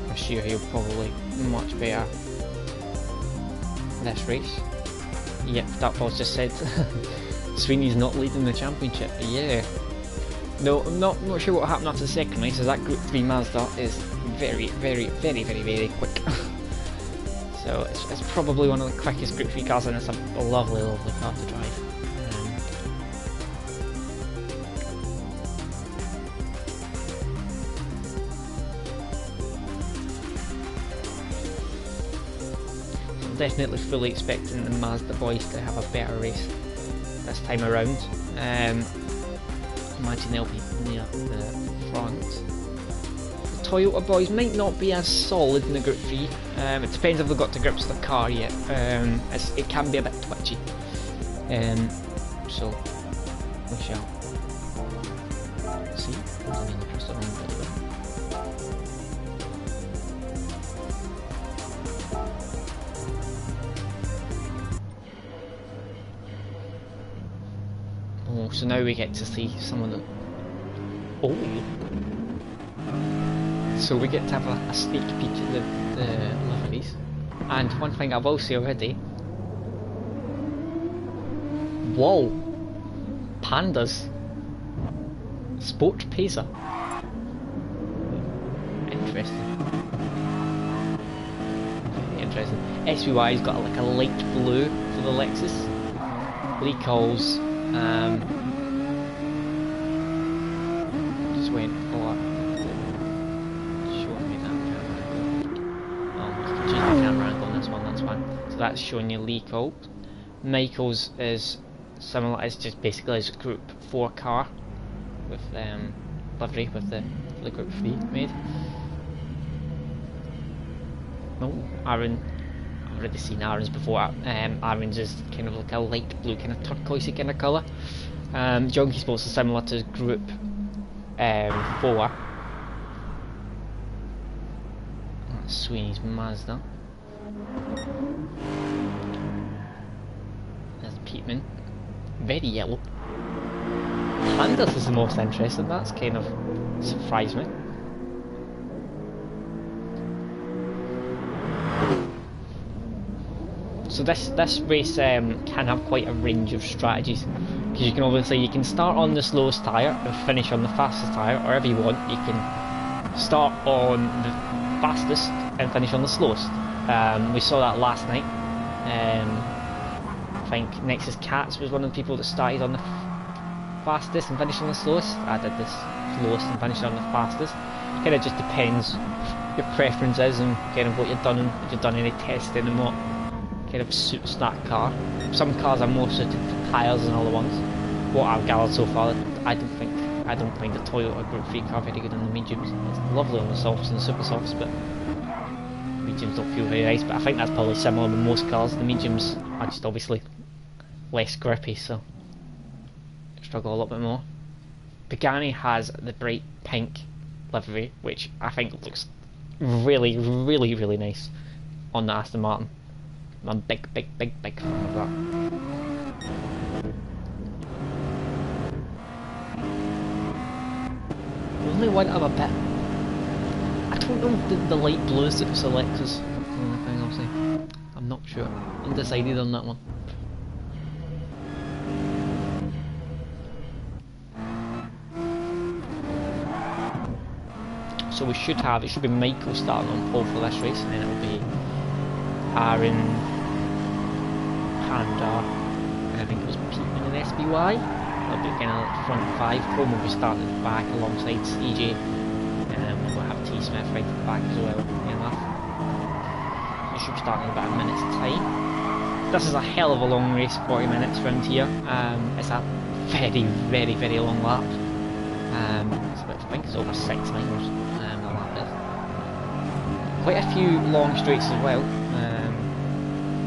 I'm sure he'll probably much better this race. Yep, that was just said. Sweeney's not leading the championship. Yeah. No, I'm not sure what happened after the second race, as that Group 3 Mazda is very quick. So it's probably one of the quickest Group 3 cars, and it's a lovely car to drive. Definitely fully expecting the Mazda boys to have a better race this time around. Imagine they'll be near the front. The Toyota boys might not be as solid in the Group 3. It depends if they've got to grips with the car yet. It can be a bit twitchy. So we shall see. Oh, so now we get to see some of the. Oh. So we get to have a sneak peek at the liveries. And one thing I will say already. Whoa! Pandas. Sport Pacer. Interesting. Very interesting. SUI's got like a light blue for the Lexus. Recalls. Just went for. Showing me that camera angle. Oh, you can change the camera angle on this one. That's fine. So that's showing you Recall. Michael's is similar. It's just basically his Group 4 car with livery with the Group 3 made. Oh, Aaron. I've already seen Aaron's before. Aaron's is kind of like a light blue, kind of turquoisey kind of colour. Junkie Sports is similar to Group 4. That's Sweeney's Mazda. There's Peatman. Very yellow. Pandas is the most interesting. That's kind of surprised me. So this race can have quite a range of strategies, because you can start on the slowest tyre and finish on the fastest tyre, or if you want you can start on the fastest and finish on the slowest. We saw that last night. I think Nexus Cats was one of the people that started on the fastest and finished on the slowest. I did this slowest and finished on the fastest. It kind of just depends your preferences and kind of what you've done, if you've done any testing and what kind of suits that car. Some cars are more suited for tyres than other ones. What I've gathered so far, I don't find the Toyota Group 3 car very good on the mediums. It's lovely on the softs and the super softs, but mediums don't feel very nice. But I think that's probably similar with most cars. The mediums are just obviously less grippy, so struggle a little bit more. Pagani has the bright pink livery, which I think looks really, really, really nice on the Aston Martin. I'm a big fan of that. Only one of a bit. I don't know if the light blue suits the Lexus. The only thing I'll say. I'm not sure. Undecided on that one. So it should be Michael starting on pole for this race, and then it'll be Aaron, Panda, and I think it was Peatman and SBY. That'll be kind of like front 5. Chrome will be starting at the back alongside CJ, and we'll have T Smith right at the back as well. So it should be starting in about a minute's time. This is a hell of a long race, 40 minutes round here. It's a very, very, very long lap. I think it's over 6 miles. The lap is. Quite a few long straights as well.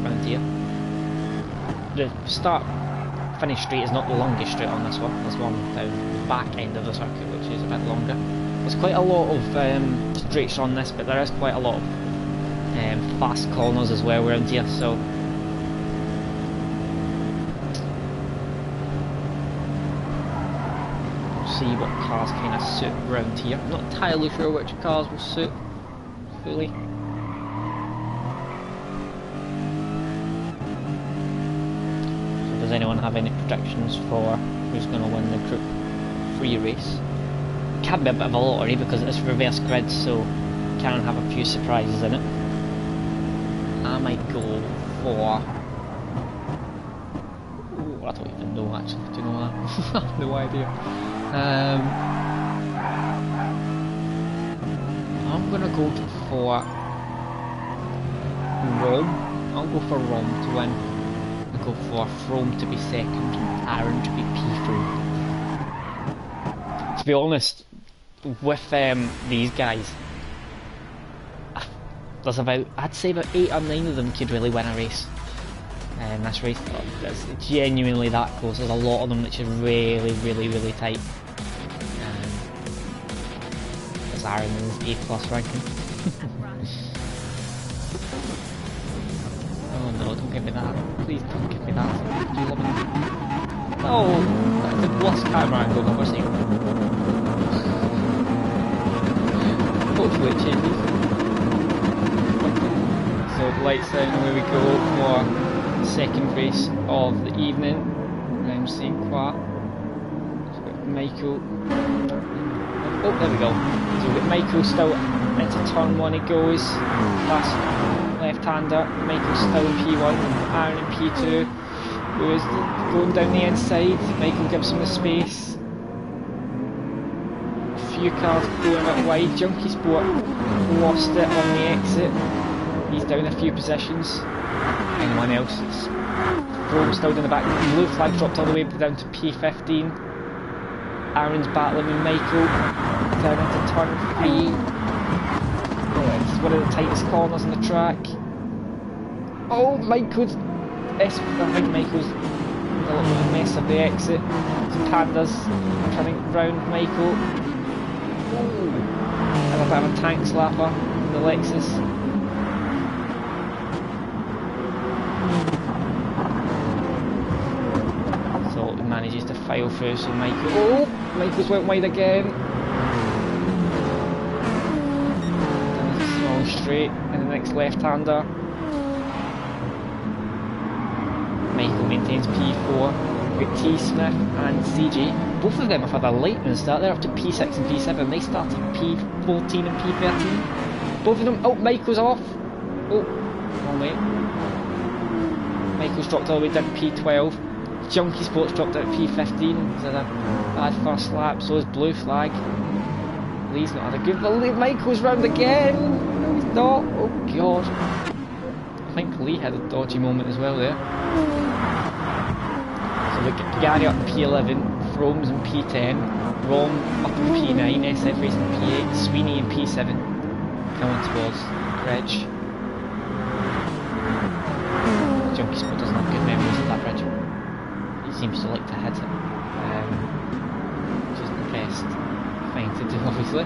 Around here. The start finish straight is not the longest straight on this one. There's one down the back end of the circuit which is a bit longer. There's quite a lot of straights on this, but there is quite a lot of fast corners as well around here, so we'll see what cars kind of suit around here. I'm not entirely sure which cars will suit fully. Does anyone have any predictions for who's going to win the Group 3 race? It can be a bit of a lottery because it's reverse grid, so it can have a few surprises in it. I might go for... Ooh, I don't even know actually, do you know that? I have no idea. I'm going to go for Rome. I'll go for Rome to win. Go for Frome to be second, Aaron to be P3. To be honest, with these guys, there's about, I'd say about 8 or 9 of them could really win a race. And this race, it's genuinely that close. There's a lot of them which are really, really, really tight. There's Aaron's A+ ranking. Oh no, don't give me that. Please don't give me that. Do you love it? Oh, that's the worst camera angle I've ever seen. Hopefully it changes. So lights down, away we go for the second race of the evening. Around St. Croix. So we've got Michael. Oh, there we go. So we've got Michael still into turn 1 he goes. Last left-hander. Michael still in P1. Aaron in P2. Who is going down the inside. Michael gives him the space. A few cars going a bit wide. Junkie Sport lost it on the exit. He's down a few positions. Anyone else? Croix still down the back. Blue flag dropped all the way down to P15. Aaron's battling with Michael down into turn 3. Oh, it's one of the tightest corners on the track. Oh, Michael's... I think Michael's a little bit of a mess of the exit. So Panda's turning round Michael. Ooh. And a bit of a tank slapper in the Lexus. So he manages to file through, so Michael... Oh! Michael's went wide again. Then there's a small straight, and the next left-hander. Michael maintains P4. We've got T. Smith and CJ. Both of them have had a lightning start. They're up to P6 and P7. They started P14 and P13. Both of them. Oh, Michael's off. Oh, wrong way. Michael's dropped all the way down to P12. Junkie Sports dropped out to P15. He's had a bad first lap. So is Blue Flag. Lee's not had a good. But Michael's round again. No, he's not. Oh God. I think Lee had a dodgy moment as well there. So we get Gary up in P11, Fromes in P10, Rom up in P9, SF Race in P8, Sweeney in P7, coming towards Bridge. Junkie Sport doesn't have good memories of that bridge. He seems to like to hit it, which isn't the best thing to do, obviously.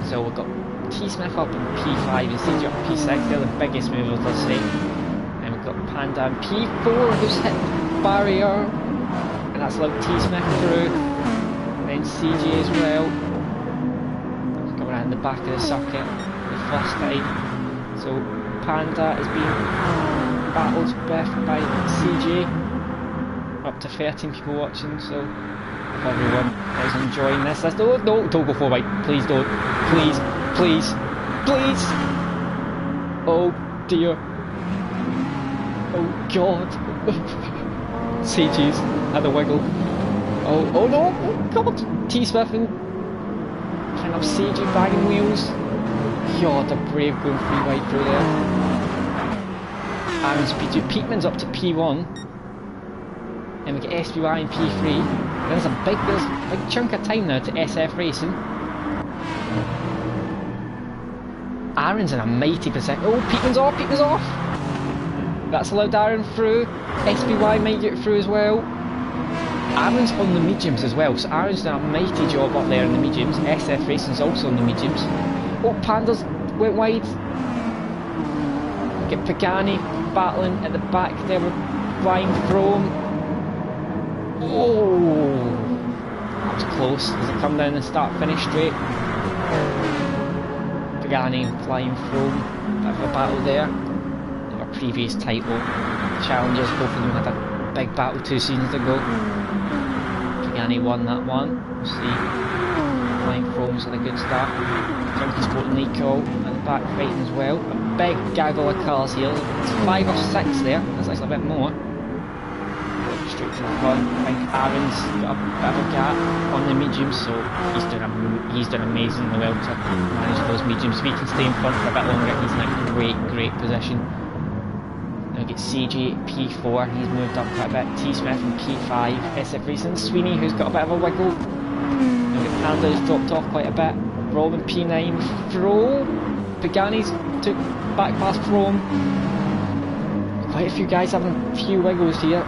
So we've got T. Smith up in P5 and CJ up in P6, they're the biggest movers, let's say. And we've got Panda in P4 who's hit the barrier, and that's allowed T. Smith through. And then CJ as well. Come around the back of the circuit the first time. So Panda is being battled with by CJ. Up to 13 people watching, so if everyone is enjoying this, don't go forward, please don't. Please. Please, please! Oh dear. Oh God. CG's had a wiggle. Oh no! Oh God! T. Smith and kind of CG bagging wheels. God, the Brave going 3 wide through there. Aaron's P2. Peakman's up to P1. And we get SBY in P3. There's a big chunk of time now to SF Racing. Aaron's in a mighty position. Oh, Peakman's off! That's allowed Aaron through. SBY might get through as well. Aaron's on the mediums as well, so Aaron's done a mighty job up there in the mediums. SF Racing's also on the mediums. Oh, Pandas went wide. Get Pagani battling at the back there with Ryan Frome. Oh, that was close. Does it come down and start-finish straight? Pagani flying Frome, bit of a battle there. Our previous title challengers, both of them had a big battle 2 seasons ago. Pagani won that one. We'll see. Flying Frome's had a good start. Junkie Sport and Nico at the back fighting as well. A big gaggle of cars here. It's 5 or 6 there. That's actually a bit more. Straight to the front. I think Aaron's got a bit of a gap on the mediums, so he's done amazingly well to manage those mediums. If he can stay in front for a bit longer, he's in a great position. Now we get CJ at P4, he's moved up quite a bit. T. Smith in P5, SF Racing. Sweeney, who's got a bit of a wiggle. Now we get Panda, who's dropped off quite a bit. Roman P9 throw. Pagani's took back past Rome. Quite a few guys having a few wiggles here.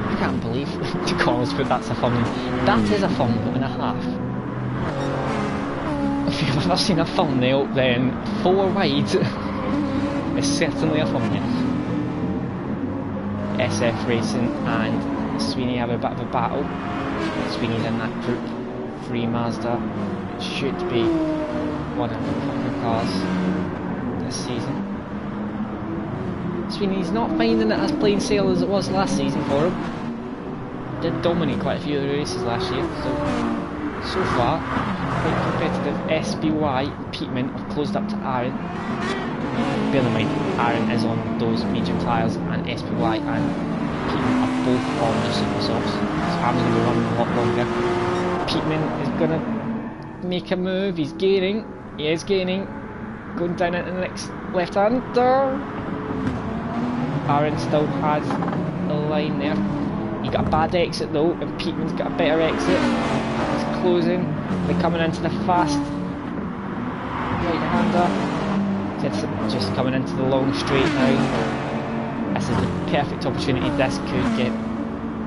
I can't believe, to be honest, but that's a fumble. That is a fumble and a half. If you've ever seen a thumbnail, then 4 wide is certainly a thumbnail. SF Racing and Sweeney have a bit of a battle. Sweeney's in that group 3 Mazda. It should be one of the quicker cars this season. Sweeney's not finding it as plain sail as it was last season for him. Did dominate quite a few of the races last year, so far quite competitive. SBY, Peatman have closed up to Aaron. Bear in mind, Aaron is on those medium tyres and SBY and Peatman are both on the super softs. So Aaron's going to be running a lot longer. Peatman is going to make a move, he's gaining, he is gaining, going down into the next left-hander. Aaron still has the line there. He got a bad exit though, and Peatman's got a better exit. He's closing, they're coming into the fast right-hander. Just coming into the long straight now. This is the perfect opportunity, this could get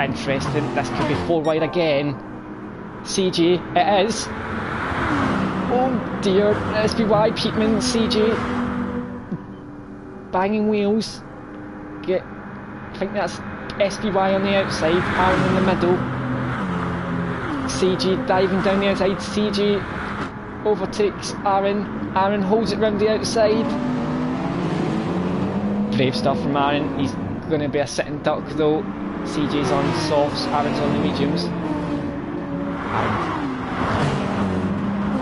interesting. This could be 4 wide again. CG, it is. Oh dear, SBY, Peatman, CG. Banging wheels. I think that's SBY on the outside, Aaron in the middle. CG diving down the outside, CG overtakes Aaron. Aaron holds it round the outside. Brave stuff from Aaron. He's going to be a sitting duck though. CG's on softs, Aaron's on the mediums.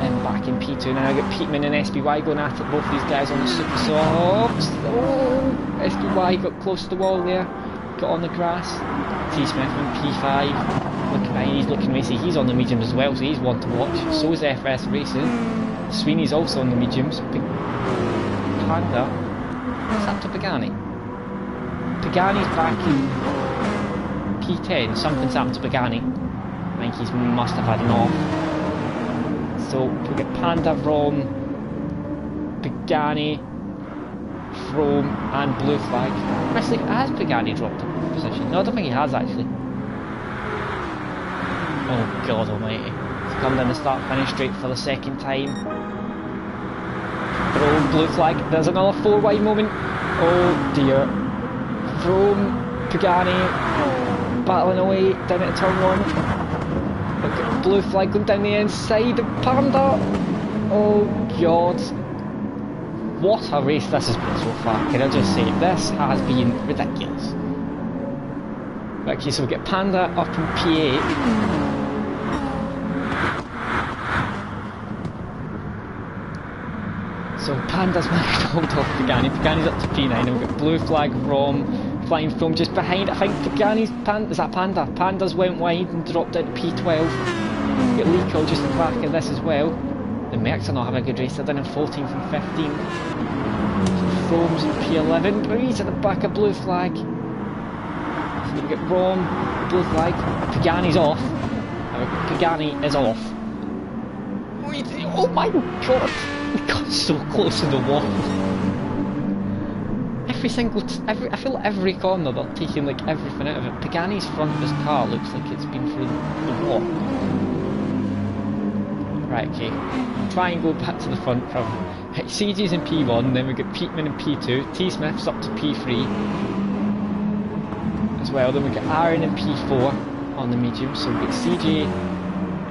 And back in P2 now. I got Peatman and SBY going at it. Both these guys on the super softs. Oh, SBY got close to the wall there. Got on the grass. T Smith in P5. Looking behind, he's looking racy. He's on the mediums as well, so he's one to watch. So is FS Racing. Sweeney's also on the mediums. Panda. What's up to Pagani? Pagani's back in P10. Something's happened to Pagani. I think he must have had an off. So we get Panda, Rom, Pagani, Chrome and Blue Flag. Actually, has Pagani dropped a position? No, I don't think he has actually. Oh God almighty. He's come down the start finish straight for the second time. Chrome, Blue Flag, there's another 4 wide moment. Oh dear. Chrome, Pagani battling away down at turn 1. Look at Blue Flag going down the inside of Panda. Oh God. What a race this has been so far, can I just say, this has been ridiculous. Okay, so we get Panda up in P8. So Panda's managed to hold off Pagani, Pagani's up to P9, and we've got Blue Flag, Rom, Flying Foam just behind. I think Pagani's, is that Panda? Panda's went wide and dropped out to P12. We've got Lico just in the back of this as well. The Mercs are not having a good race, they're down in 14th and 15th. Chrome's in P11, but he's at the back of Blue Flag. So we get Rom, Blue Flag, Pagani's off. Pagani is off. Oh my God! We got so close to the wall. I feel like every corner they're taking like everything out of it. Pagani's front of his car looks like it's been through the wall. Right, okay. Try and go back to the front from CG's in P1, then we get Peatman in P2, T Smith's up to P3 as well, then we get Aaron in P4 on the medium, so we get CG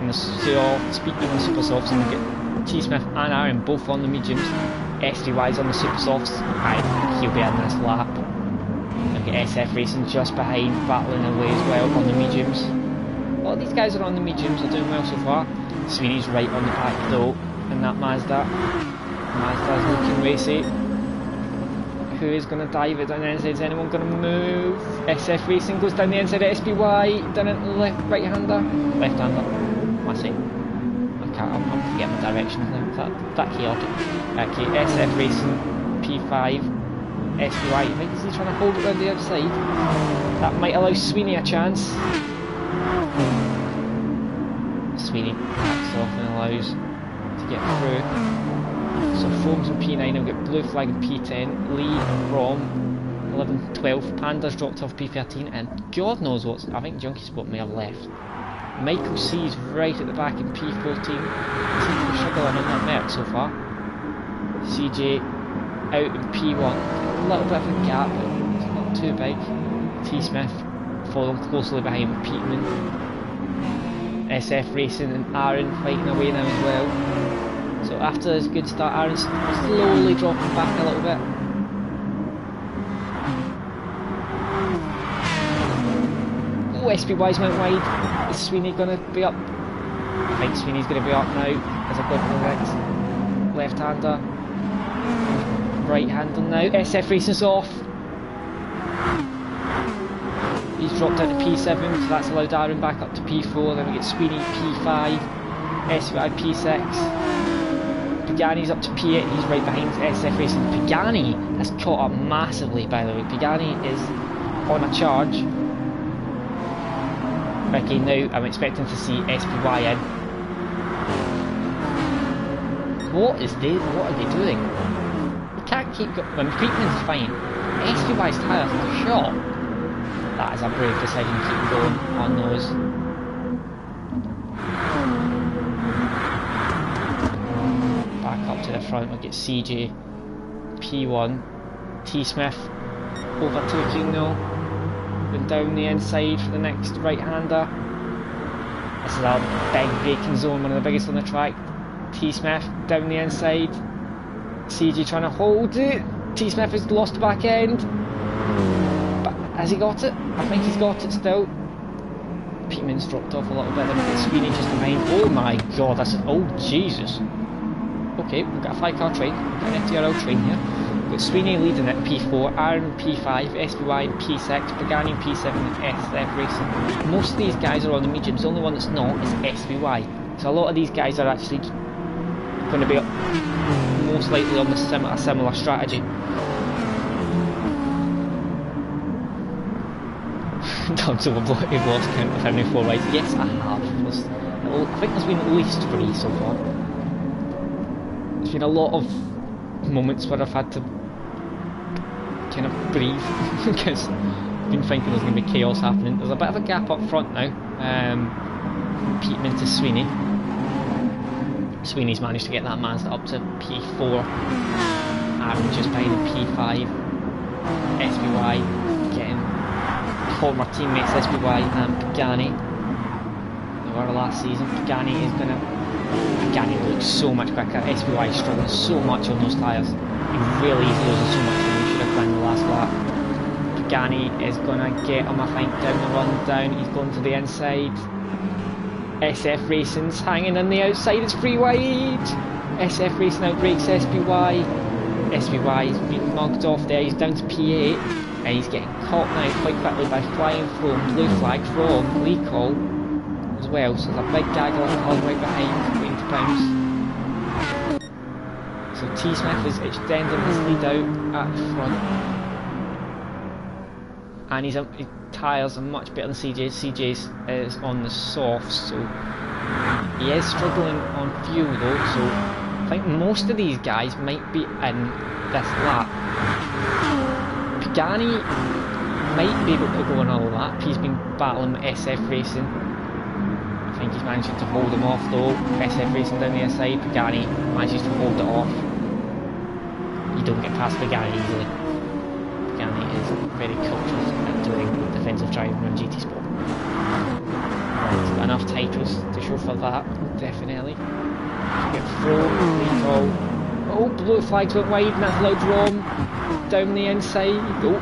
in the softs, Peatman in the super softs, and we get T Smith and Aaron both on the mediums. SDY's on the super softs, and he'll be in this lap. And we get SF Racing just behind, battling away as well on the mediums. All these guys are on the mediums, are doing well so far. Sweeney's right on the back though, in that Mazda. Mazda's looking racy. Who is going to dive it down the inside? Is anyone going to move? SF Racing goes down the inside of SBY, down into the right-hander. Left-hander, I see. I'm forgetting the directions now, that chaotic. Okay, SF Racing, P5. SPY. I think he's trying to hold it around the outside. That might allow Sweeney a chance. Sweeney backs off and allows to get through. So Foams on P9, we've got Blue Flag and P10, Lee, Rom, 11, 12, Panda's dropped off P13, and God knows what's, I think Junkie Spot may have left. Michael C's right at the back in P14, Team struggling on that Merc so far. CJ out in P1, a little bit of a gap, but it's not too big. T Smith following closely behind with Peterman. SF Racing and Aaron fighting away now as well. So after this good start, Aaron's slowly dropping back a little bit. Oh, SPY's went wide. Is Sweeney going to be up? I think Sweeney's going to be up now as I go to the next left-hander. Right-hander now. SF Racing's off. He's dropped down to P7, so that's allowed Aaron back up to P4. Then we get Sweeney P5, SPY P6. Pagani's up to P8, he's right behind SF Racing. Pagani has caught up massively, by the way. Pagani is on a charge. Okay, now I'm expecting to see SPY in. What are they doing? We can't keep going. When Creepman's fine, SPY's tyres are shot. That is a brave decision to keep going on those. Back up to the front, we'll get CJ, P1, T Smith, overtaking now, and down the inside for the next right-hander. This is our big braking zone, one of the biggest on the track. T Smith down the inside, CJ trying to hold it, T Smith has lost the back end. Has he got it? I think he's got it still. Peterman's dropped off a little bit, then we get Sweeney just behind. Oh my god, that's... oh Jesus. Okay, we've got a 5-car train, we've got an FTRL train here. We've got Sweeney leading at P4, Aaron P5, SPY P6, Pagani P7 and SF Racing. Most of these guys are on the mediums, the only one that's not is SPY. So a lot of these guys are actually going to be most likely on the similar strategy. So we've lost count of how many 4 rides. Yes, I have. I think there's been at least 3 so far. There's been a lot of moments where I've had to kind of breathe because I've been thinking there's going to be chaos happening. There's a bit of a gap up front now. Peterman to Sweeney. Sweeney's managed to get that Mazda up to P4. Aaron just behind P5. SPY getting former teammates SPY and Pagani. They were last season. Pagani looks so much quicker. SPY is struggling so much on those tyres. He really is losing so much when he should have climbed the last lap. Pagani is going to get him, I think, down the run down. He's going to the inside. SF Racing's hanging on the outside. It's free wide. SF Racing outbreaks SPY. SPY's been mugged off there. He's down to P8. And he's getting caught now quite quickly by flying from Blue Flag from Lee Call as well. So there's a big gaggle of cars right behind, waiting to bounce. So T Smith is extending his lead out at the front. And his tyres are much better than CJ's. CJ's is on the softs, so he is struggling on fuel though. So I think most of these guys might be in this lap. Pagani might be able to go another lap. He's been battling with SF Racing. I think he's managing to hold him off though. SF Racing down the inside. Pagani manages to hold it off. You don't get past Pagani easily. Pagani is very cultured at doing defensive driving on GT Sport. He's got enough titles to show for that, definitely. Get through, recall. Oh, Blue Flags went wide and that's allowed Rom down the inside. Oh,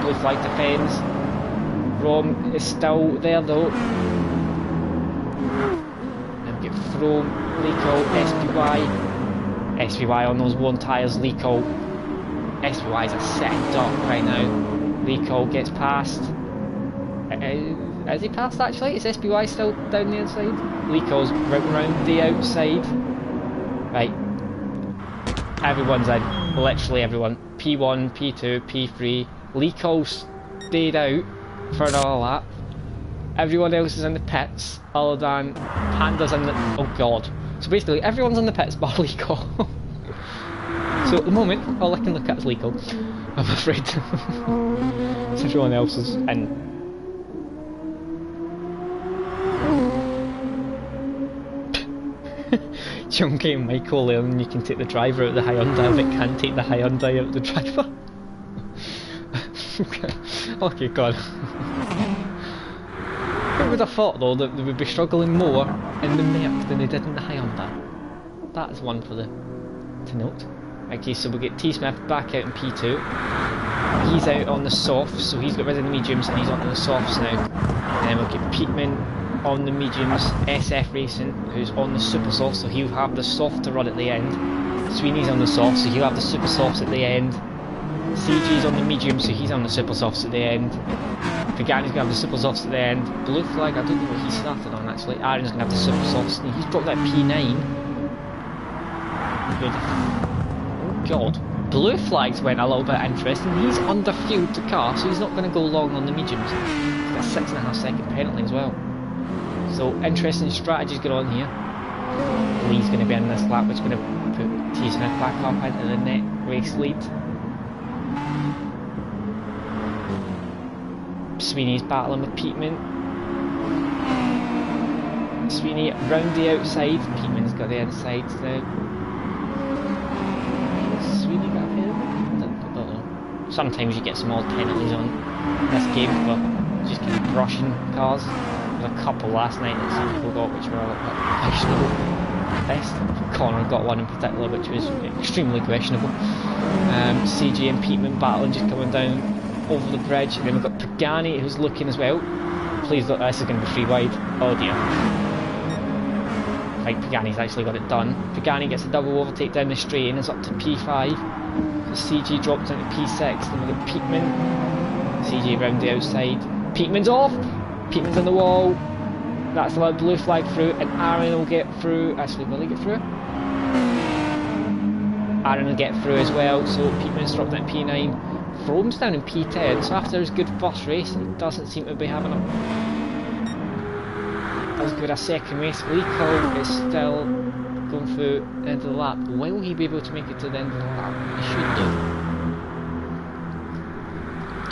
Blue Flag defends. Rom is still there though. And we get thrown, Leco, SPY. SPY on those one tyres, Leco. SPY's a second up right now. Leco gets past. Has he passed actually? Is SPY still down the inside? Leco's right round the outside. Right. Everyone's in. literally everyone. P1, P2, P3. Leaco stayed out for another lap. Everyone else is in the pits, other than Panda's in the... oh god. So basically everyone's in the pits but Leaco. So at the moment, all I can look at is Leaco, I'm afraid. So everyone else is in. Chunky and Michael learning you can take the driver out of the Hyundai but can't take the Hyundai out of the driver. Okay, God. Who would have thought though that they would be struggling more in the Merc than they did in the Hyundai? That is one for the to note. Okay, so we get T Smith back out in P2. He's out on the softs, so he's got rid of the mediums and he's on the softs now. And then we'll get Peatman on the mediums, SF Racing, who's on the super soft, so he'll have the soft to run at the end. Sweeney's on the soft, so he'll have the super softs at the end. CG's on the medium, so he's on the super softs at the end. Pagani's gonna have the super softs at the end. Blue Flag, I don't know what he started on actually. Aaron's gonna have the super softs. He's dropped that P9. Good. Oh god. Blue Flag's went a little bit interesting. He's underfueled the car, so he's not gonna go long on the mediums. He's got a 6.5 second penalty as well. So interesting strategies going on here. Lee's going to be in this lap, which is going to put T Smith back up into the net race lead. Sweeney's battling with Peatman. Sweeney round the outside. Peatman's got the inside now. Sweeney got ahead of him? I don't know. Sometimes you get some odd penalties on this game, but just keep brushing cars. A couple last night that some people got which were a little bit questionable at best. Connor got one in particular which was extremely questionable. CG and Peatman battling just coming down over the bridge, and then we've got Pagani who's looking as well. Please look, this is going to be free wide. Oh dear. Right, Pagani's actually got it done. Pagani gets a double overtake down the straight and is up to P5. So CG drops into P6, then we've got Peatman. CG round the outside. Peatman's off! Peatman's on the wall. That's allowed Blue Flag through, and Aaron will get through. Actually, will he get through? Aaron will get through as well, so Peatman's dropped in P9. Frome's down in P10, so after his good first race, he doesn't seem to be having as good a second race. Leaco is still going through the end of the lap. Will he be able to make it to the end of the lap? He should do.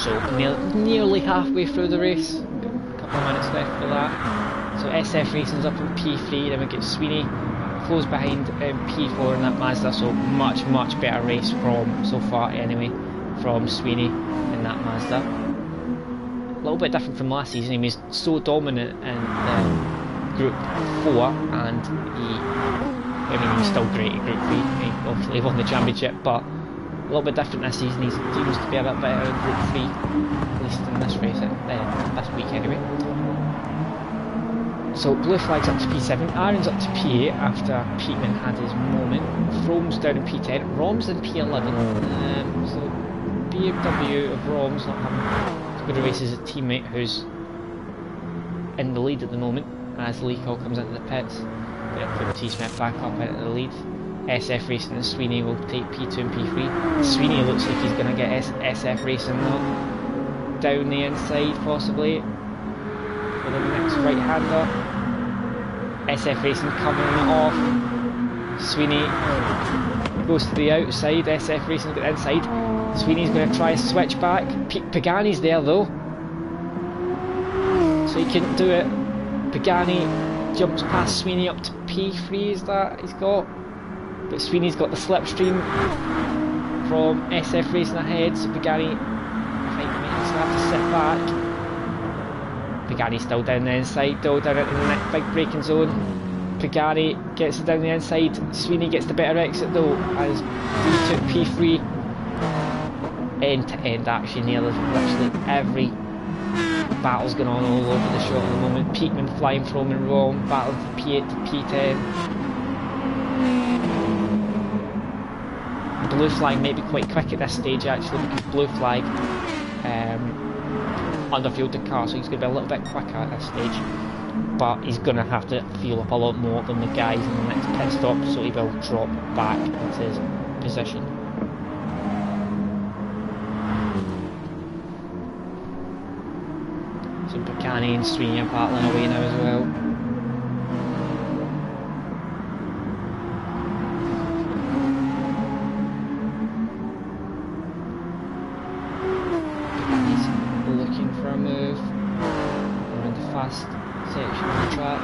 So, nearly halfway through the race. Minutes left for that. So SF Racing's up in P3, then we get Sweeney close behind P4 in that Mazda, so much better race from so far anyway from Sweeney in that Mazda. A little bit different from last season. He was so dominant in the Group 4 and he was still great at Group 3. He obviously won the championship, but a little bit different this season. He seems to be a bit better in Group 3, at least in this race, this week anyway. So Blue Flag's up to P7, Aaron's up to P8 after Peatman had his moment. Frome's down in P10, Rom's in P11. So BMW of Rom's not having as good a race as a teammate who's in the lead at the moment as Leaco comes into the pits. Gonna put T Smith back up into the lead. SF Racing and Sweeney will take P2 and P3. Sweeney looks like he's going to get SF Racing though. Down the inside possibly. For the next right-hander. SF Racing covering it off. Sweeney goes to the outside. SF Racing's got the inside. Sweeney's going to try a switch back. Pagani's there though. So he couldn't do it. Pagani jumps past Sweeney up to P3 is that he's got. But Sweeney's got the slipstream from SF Racing ahead, so Pagani I think he's going to have to sit back. Pagani's still down the inside though, down into the next big braking zone. Pagani gets it down the inside, Sweeney gets the better exit though, as he took P3. End to end action here, there's literally every battle's going on all over the show at the moment. Peatman flying from and wrong, battling from P8 to P10. Blue Flag may be quite quick at this stage actually, because Blue Flag underfueled the car, so he's going to be a little bit quicker at this stage, but he's going to have to fuel up a lot more than the guys in the next pit stop, so he will drop back into his position. Pagani and Sweeney are battling away now as well. Pagani's looking for a move around the fast section of the track.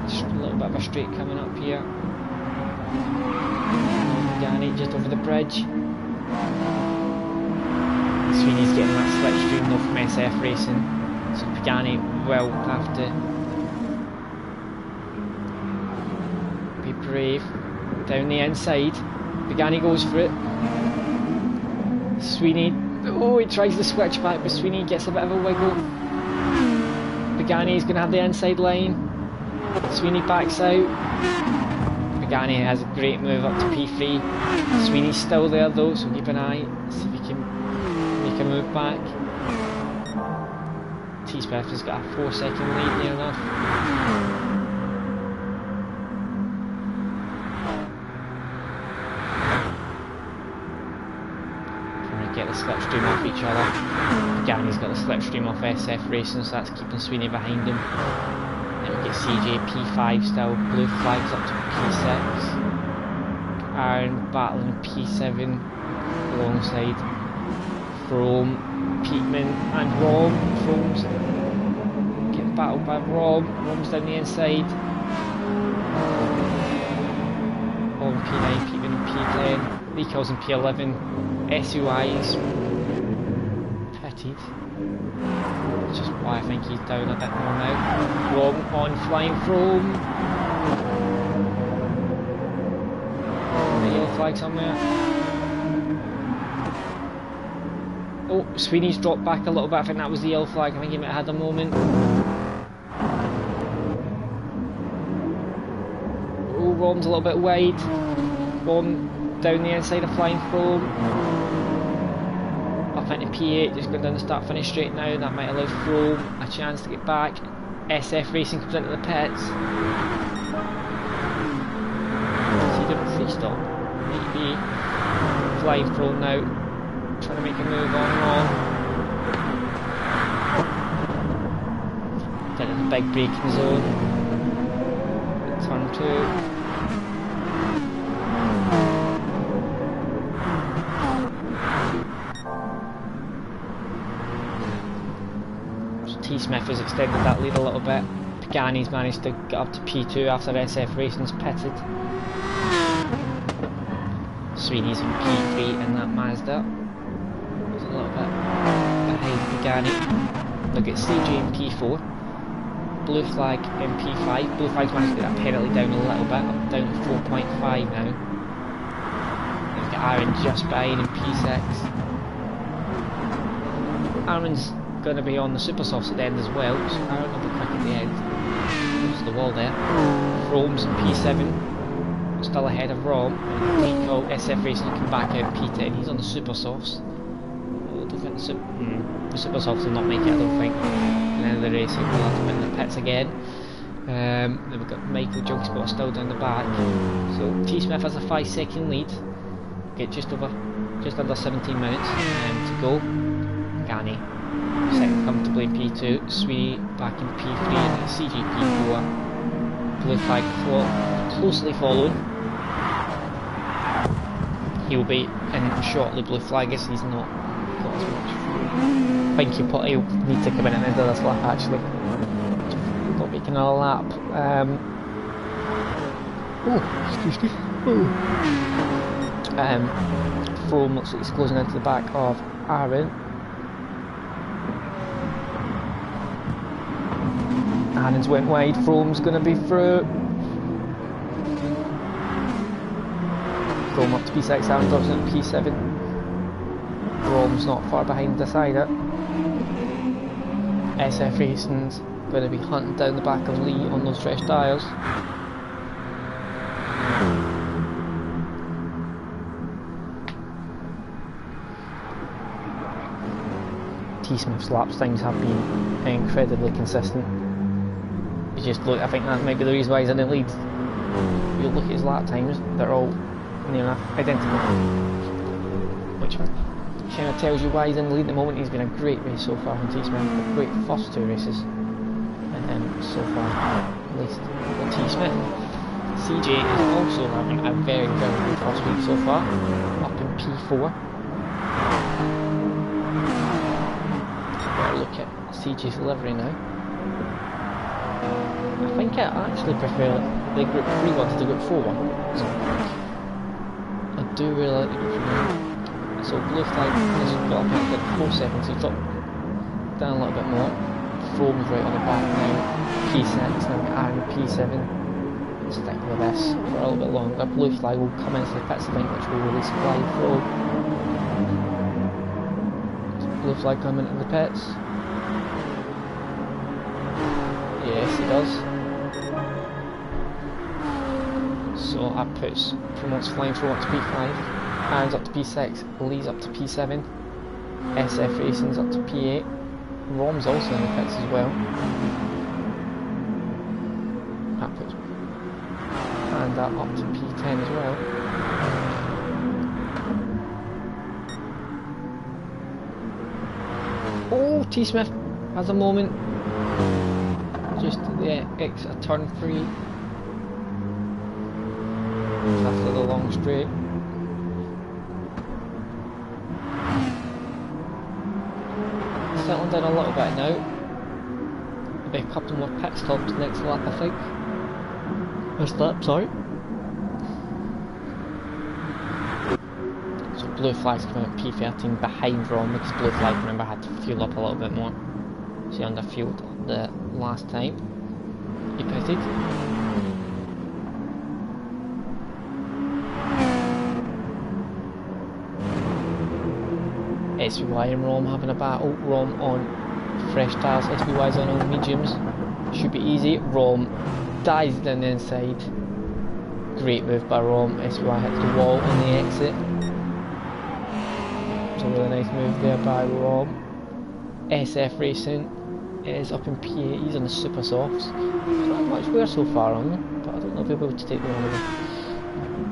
Just a little bit of a straight coming up here. Pagani just over the bridge. Sweeney's getting that slipstream though from SF Racing, so Pagani will have to be brave. Down the inside, Pagani goes for it. Sweeney, oh, he tries to switch back, but Sweeney gets a bit of a wiggle. Pagani's going to have the inside line. Sweeney backs out. Pagani has a great move up to P3. Sweeney's still there though, so keep an eye, see if he can make a move back. T-Smith has got a 4-second lead near enough. Trying to get the slipstream off each other. Pagani's got the slipstream off SF Racing, so that's keeping Sweeney behind him. Then we get CJ P5 still, blue flags up to P6. Aaron battling P7 alongside Chrome, Peatman and Rom. Chrome's getting battled by Rom. Rom's down the inside. Rom P9, Peatman P10. Recalls in P11. SUI's pitted. Which is why I think he's down a bit more now. Rom on flying Chrome. The yellow flag somewhere. Oh, Sweeney's dropped back a little bit. I think that was the yellow flag. I think he might have had a moment. Oh, Rom's a little bit wide. Rom down the inside of flying Chrome. Up into P8, just going down the start finish straight now. That might allow Chrome a chance to get back. SF Racing comes into the pits. Is he doing a free stop? Maybe. Flying Chrome now. Trying to make a move on Rom. Get in the big braking zone. Turn 2. So T-Smith has extended that lead a little bit. Pagani's managed to get up to P2 after SF Racing's pitted. Sweeney's in P3 in that Mazda. A little bit behind Pagani. Look at CJ in P4. Blue flag in P5. Blue flag's managed to get that penalty down a little bit, down to 4.5 now. We've got Aaron just behind in P6. Aaron's going to be on the super softs at the end as well, so Aaron will be quick at the end. Close to the wall there. Chrome's in P7. Still ahead of Rom. Nico, SF Racing come back out P10. He's on the super softs. The super softs will not make it, I don't think. And then the race will have to win the pits again. Then we've got Michael Jugspot still down the back. So T-Smith has a 5-second lead. Get just under 17 minutes to go. Pagani second comfortably in P2. Sweeney back in P3 and CG P4. Blue flag closely following. He'll be in shortly. Blue flag is he's not. I think he'll need to come in at the end of this lap actually. Not making another lap. Oh, excuse me. Frome looks like he's closing into the back of Aaron. Aaron's went wide, Frome's going to be through. Frome up to P6, Aaron drops into P7. Rom's not far behind this either. SF Racing's going to be hunting down the back of Lee on those fresh tyres. T-Smith's laps things have been incredibly consistent. You just look, I think that might be the reason why he's in the lead. You look at his lap times, they're all near enough identical. Which kind of tells you why he's in the lead at the moment. He's been a great race so far from T Smith, a great first 2 races, and so far, at least for T Smith. CJ is also having a very, very good first week so far, up in P4. Better look at CJ's livery now. I think I actually prefer the Group 3 one to the Group 4 one. So I do really like the Group 3 one. So blue flag has got up at 4 seconds, he's dropped down a little bit more. Frome's right on the back now, P6, now Aaron P7. Stick with this for a little bit longer. Blue flag will come into the pits event, which will release flag Frome. Blue flag coming into the pits. Yes, he does. So that puts promotes flying Frome up to P5. Aaron's up to P6, Lee's up to P7, SF Racing's up to P8, Rom's also in the pits as well. That puts and that up to P10 as well. Oh, T Smith has a moment just at the exit of turn 3 after the long straight. Settling down a little bit now. Maybe a couple more pit stops next lap, I think. First lap, sorry. So blue flag's coming at P13 behind Rom because blue flag, remember, had to fuel up a little bit more. So he underfueled the last time he pitted. SBY and Rom having a battle. Rom on fresh tyres, SBY's on all mediums. Should be easy. Rom dives down the inside. Great move by Rom. SBY hits the wall on the exit. It's a really nice move there by Rom. SF Racing is up in P8. He's on the super softs. There's not much wear so far on them, but I don't know if he'll be able to take the one of them.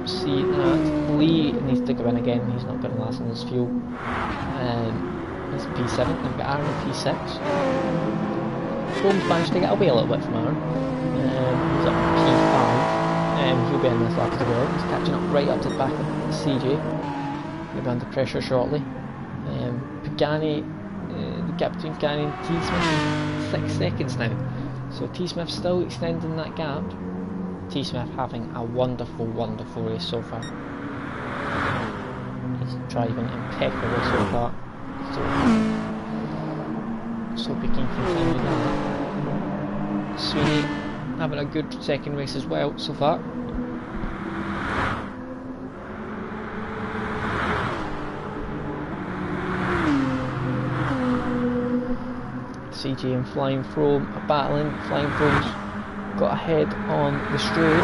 See that Lee needs to go in again. He's not going to last on his fuel. It's P7. I've got Aaron at P6. Rome's managed to get away a little bit from Aaron. He's up to P5. He'll be in this lap as well. He's catching up right up to the back of CJ. He'll be under pressure shortly. Pagani, the gap between Pagani and T Smith is 6 seconds now. So T Smith still extending that gap. T Smith having a wonderful, wonderful race so far. He's driving impeccably so far. So we can continue that. Sweeney having a good second race as well so far. CJ and Flying Frome are battling. Flying Frome's got ahead on the straight.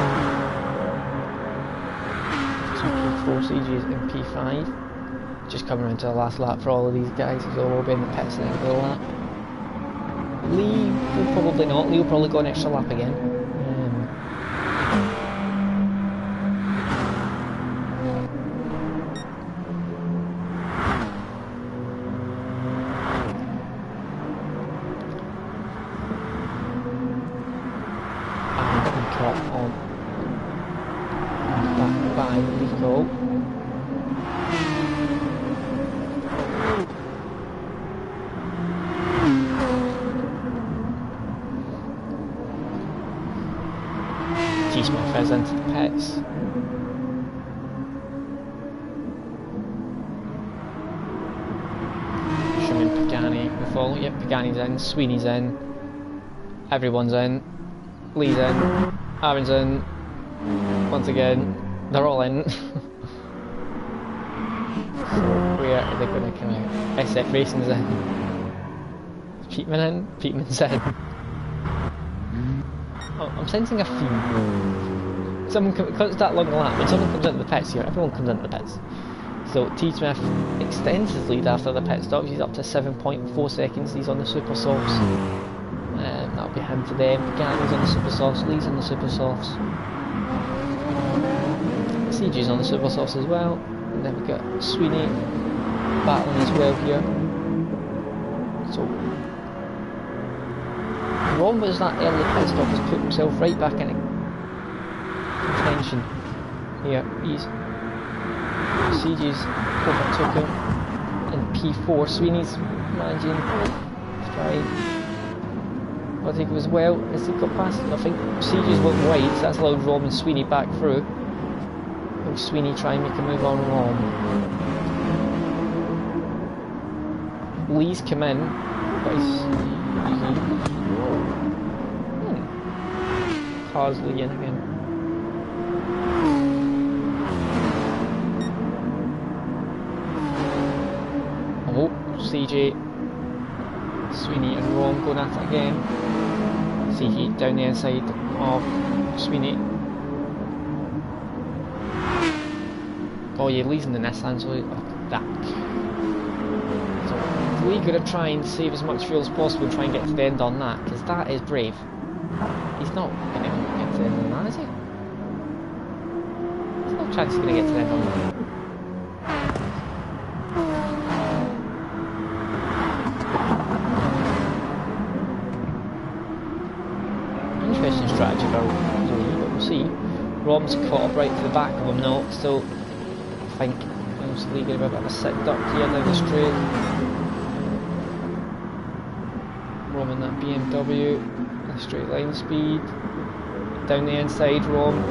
2P4, CJ's in P5. Just coming around to the last lap for all of these guys. He's all be in the pits at the end of the lap. Lee will probably not. Lee will probably go an extra lap again. On back by Rico. T Smith is into the pits. Showing Pagani will follow. Yep, Pagani's in, Sweeney's in, everyone's in, Lee's in, Aaron's in, once again, they're all in. So where are they going to come out? SF Racing's in, Peatman in, Peatman's in. Oh, I'm sensing a theme. Someone because it's that long a lap, when someone comes into the pits here, everyone comes into the pits. So T Smith extends his lead after the pit stop. He's up to 7.4 seconds. He's on the super softs. That'll be him to them. Pagani's on the super softs. Lee's on the super softs. CG's on the super softs as well. And then we've got Sweeney battling as well here. So Ron was that early pit stop has put himself right back in contention here. CG's overtook him in P4. Sweeney's managing to try. I think it was well as he got past. I think CG's went wide, so that's allowed Rom and Sweeney back through. Will Sweeney try and make a move on Rom? Lee's come in, but he's Car's Lee in again. Oh, CJ, Sweeney and Rom going at it again. CJ down the inside of Sweeney. Oh yeah, Lee's in the Nissan, so that. So Lee gonna try and save as much fuel as possible and try and get to the end on that, because that is brave. He's not gonna get to the end on that, is he? There's no chance he's gonna get to the end on that. Interesting strategy for Lee, but we'll see. Rom's caught up right to the back of him now, so I think Lee going to be a bit of a sit duck here down the straight. Rom in that BMW, the straight line speed. Down the inside, Rom.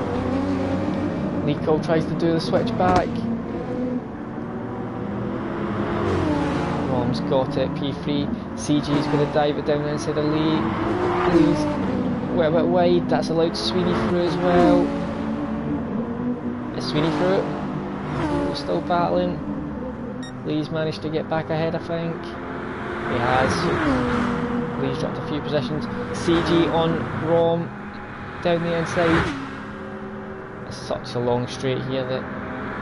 Nico tries to do the switch back. Rom's got it, P3. CG's going to dive it down the inside of Lee. Lee's a bit wide, that's allowed Sweeney through as well. Is Sweeney through? We're still battling. Lee's managed to get back ahead, I think. He has. Lee's dropped a few positions. CG on Rom down the inside. It's such a long straight here that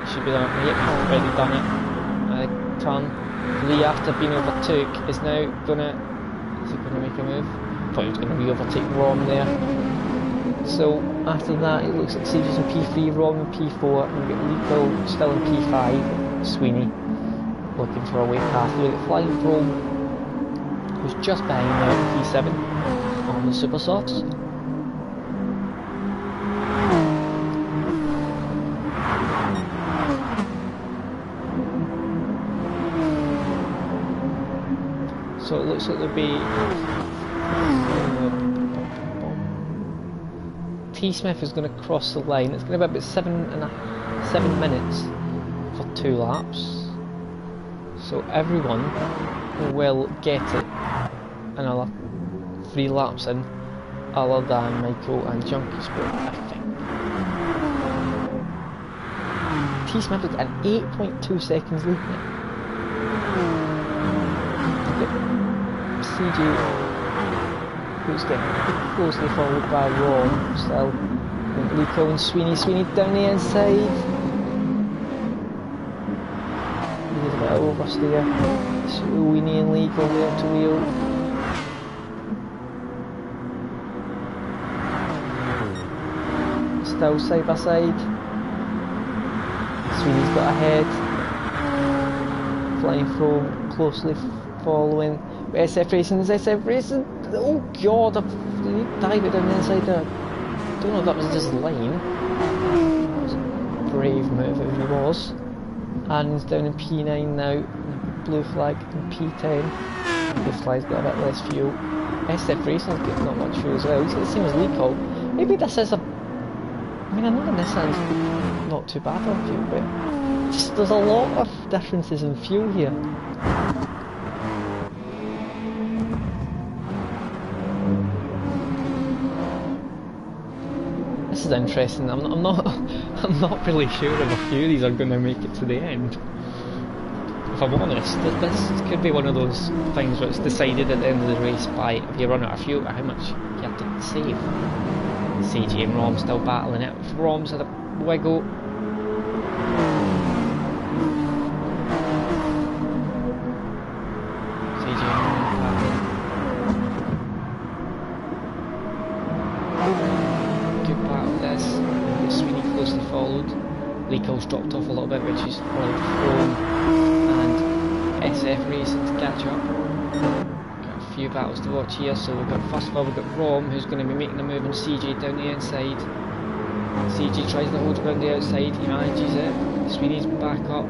he should be done. Yep, already done it. Turn. Lee, after being overtook, is now gonna. Is he gonna make a move? I thought he was gonna re-overtake Rom there. So after that, it looks like CG's in P3, Rom in P4, and we've got Lico still in P5. Sweeney looking for a way past. We've got Flying Chrome, who's just behind now in P7 on the Super Softs. So it looks like there'll be T Smith is going to cross the line. It's going to be about 7 minutes for 2 laps. So everyone will get it another 3 laps in, other than Michael and Junkie Sport, I think. T Smith is at 8.2 seconds lead now. CG, who's getting closely followed by Ron still. Lico and Sweeney down the inside. He's a bit of oversteer. Sweeney and Lico wheel to wheel. Still side by side. Sweeney's got ahead. Flying Chrome closely following. SF Racing is SF Racing. Oh god, I've dived it down the inside there. Don't know if that was just line. That was a brave move if he was. And he's down in P9 now. Blue flag in P10. Blue flag's got a bit less fuel. SF Racing's got not much fuel as well. He's got the same as Lico. Maybe this is a. I mean, I know the Nissan's not too bad on fuel, but just, there's a lot of differences in fuel here. This is interesting. I'm not really sure if a few of these are going to make it to the end. If I'm honest, this could be one of those things where it's decided at the end of the race by if you run out of fuel, how much you have to save. CG and Rom still battling it. If Rom's had a wiggle. CG and Rom battling. Good battle this. Sweeney closely followed. Lico's dropped off a little bit, which is probably Chrome and SF Racing to catch up. Got a few battles to watch here. So we've got, first of all, we've got Rom, who's going to be making a move on CJ down the inside. CJ tries to hold around the outside, he manages it. Sweeney's back up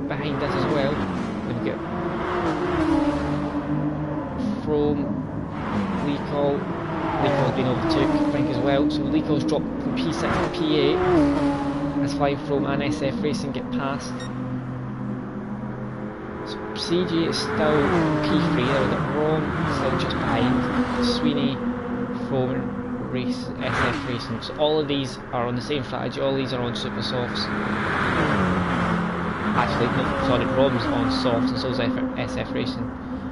behind us as well. Then we get from Leecol. Leecol's been overtook, I think, as well. So Leecol's dropped from P6 to P8 as 5 From and SF Racing get past. So CG is still P3, there we've got Ron still just behind. Sweeney, From, SF Racing. So all of these are on the same strategy, all these are on super softs. Actually, no, sorry, Rom's on softs and so is SF Racing.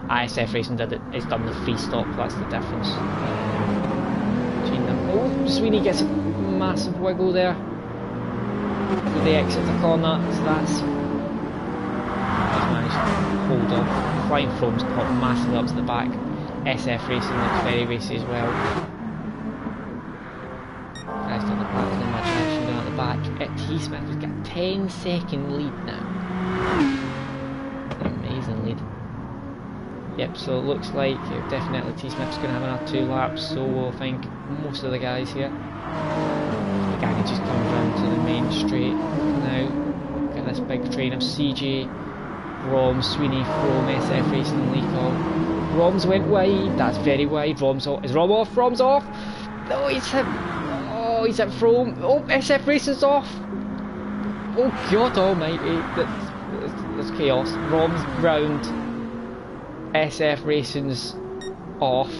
SF Racing is done the free stop, that's the difference. Between them. Oh, Sweeney gets a massive wiggle there. They exit the corner, so that's... He's managed to hold off. Flying Frome's caught massively up to the back. SF Racing looks very racy as well. Guys down the back, in my direction down at the back. T-Smith has got a 10-second lead now. An amazing lead. Yep, so it looks like definitely T-Smith's going to have another 2 laps, so will I think most of the guys here. The guy can just come down to the main straight now. Get this big train of CJ, Rom, Sweeney, From, SF Racing and Leecol. Rom's went wide, that's very wide. Rom's off. Is Rom off? Rom's off! No, he's hit. Oh, he's hit From. Oh, SF Racing's off! Oh God almighty, that's chaos. Rom's round. SF Racing's off.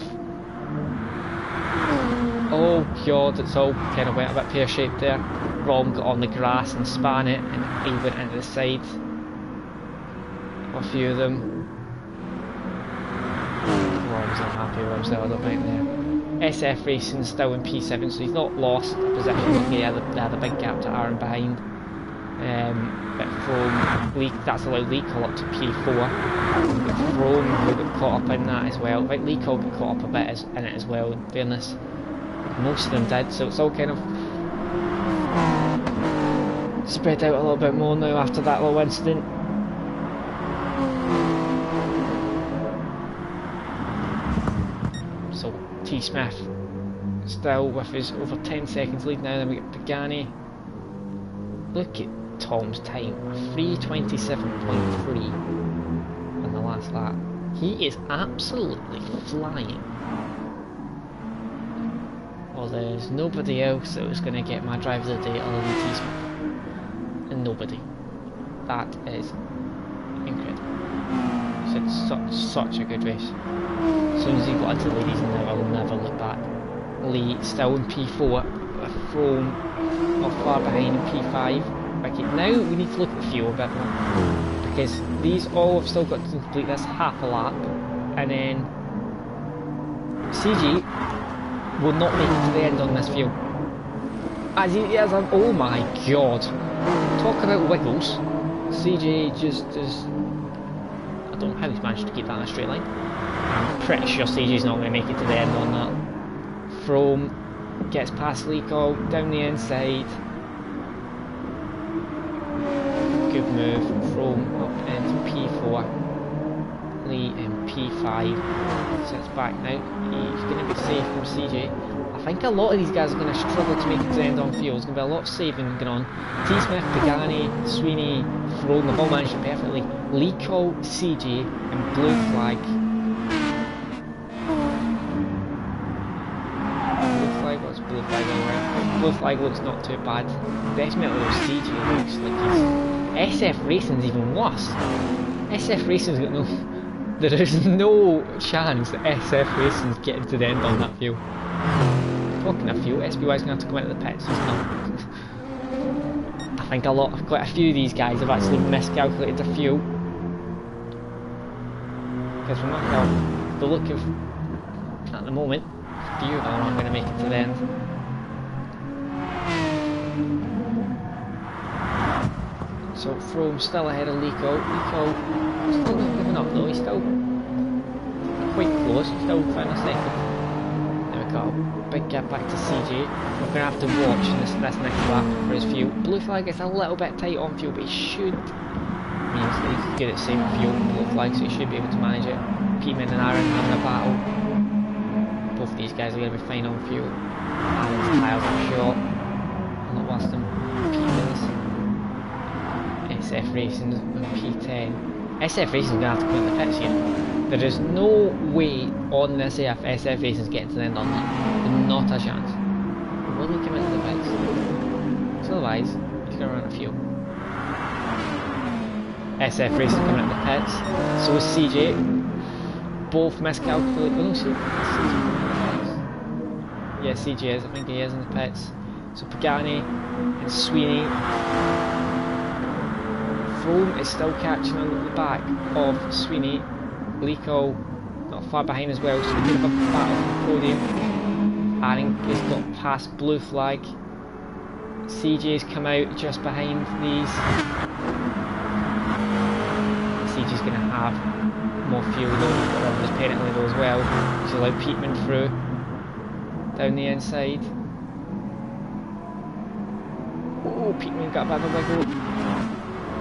Oh God, it's all kind of went a bit pear-shaped there. Rom got on the grass and span it, and he went into the side. A few of them. Rom's not happy with himself, I don't think there. SF Racing's still in P7, so he's not lost a position. They had a big gap to Aaron behind. But From that's allowed Leecol up to P4. But From will get caught up in that as well. I think Leecol got caught up a bit in it as well, in fairness. Most of them did, so it's all kind of spread out a little bit more now after that little incident. So T-Smith still with his over 10 seconds lead now. Then we get Pagani. Look at Tom's time, 3:27.3 on the last lap. He is absolutely flying. Well, there's nobody else that was going to get my driver of the day other than T-Smith. And nobody. That is incredible. It's such a good race. As soon as he got into the ladies, I will never look back. Lee still in P4, From not far behind in P5. Okay, now we need to look at the fuel a bit more, because these all have still got to complete this half a lap, and then CG will not make it to the end on this fuel. As he has an, oh my God, talk about wiggles. CG just is, I don't know how he's managed to keep that in a straight line. I'm pretty sure CG's not going to make it to the end on that. From gets past Leecol down the inside. Good move from up into P4. Lee in P5. So it's back now. He's going to be safe from CJ. I think a lot of these guys are going to struggle to make it to the end on field. There's going to be a lot of saving going on. T-Smith, Pagani, Sweeney, From, they've all managed it perfectly. Leecol, CJ, and Blue Flag. Blue Flag, what's Blue Flag anyway? Blue Flag looks not too bad. Definitely CJ looks like he's... SF Racing's even worse. SF Racing's got no... There is no chance that SF Racing's getting to the end on that fuel. Talking of fuel, SPY's going to have to come out of the pits. I think quite a few of these guys have actually miscalculated the fuel. Because from what the look of... At the moment, a few of them aren't going to make it to the end. So From still ahead of Leecol. Leecol still not giving up though, he's still quite close, he's still trying a second. There we go, big gap back to CJ. We're going to have to watch this next lap for his fuel. Blue Flag is a little bit tight on fuel, but he should means that he's good at saving fuel from blue flags, so he should be able to manage it. Peatman and Aaron having a battle. Both of these guys are going to be fine on fuel. Aaron's tyres are short. I'll not last them. Peatman's. SF Racing and P10. SF Racing's going to have to come in the pits here. There is no way on this if SF Racing's getting to the end on that. Not a chance. Will he come into the pits? Because otherwise, he's going to run out of fuel. SF Racing coming out the pits. So is CJ. Both miscalculated. Oh no, CJ coming out the pits. Yeah, CJ is. I think he is in the pits. So Pagani and Sweeney. Rome is still catching on the back of Sweeney. Lico not far behind as well, so a bit of a battle for the podium. Aaron has got past blue flag. CJ's come out just behind these. CJ's going to have more fuel though, but on this penalty though as well, which allowed Peatman through down the inside. Oh, Peatman got a bit of a wiggle.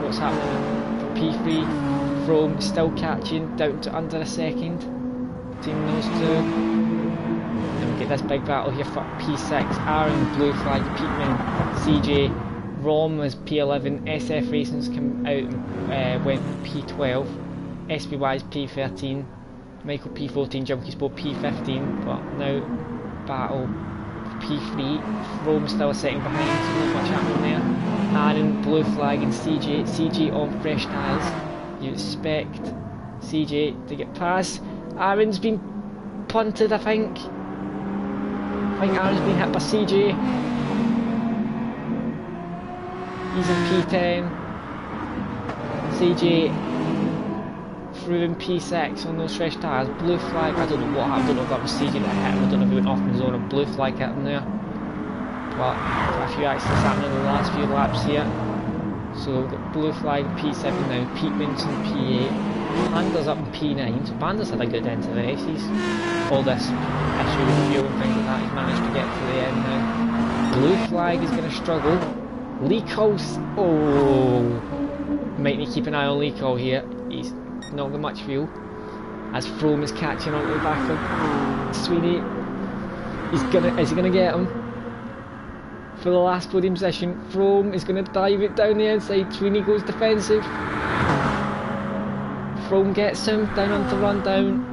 What's happening for P3? Rome still catching, down to under a second between those two. Then we get this big battle here for P6. Aaron blue flag, Peatman, CJ. Rom was P11. SF Racing's come out and went P12. SBY's P13. Michael P14. Junkies both P15. But now battle P3. Rome still a second behind, so not much happening there. Aaron blue flag and CJ. CJ on fresh tyres. You expect CJ to get past. Aaron's been punted, I think. I think Aaron's been hit by CJ. He's in P10. CJ through in P6 on those fresh tyres. Blue flag, I don't know what happened. I don't know if that was CJ that hit him. I don't know if he went off in the zone and blue flag hit him there. But a few accidents happening in the last few laps here. So we've got blue flag P7 now, Peatman's in P8, Panda's up in P9, so Panda's had a good end to the race. He's all this issue with fuel and things like that, he's managed to get to the end now. Blue flag is going to struggle. Leaco's, oh, might need to keep an eye on Leaco here, he's not got much fuel. As Frome is catching onto the back of Sweeney, is he going to get him? For the last podium position, Frome is going to dive it down the inside. Sweeney goes defensive. Frome gets him down onto run down.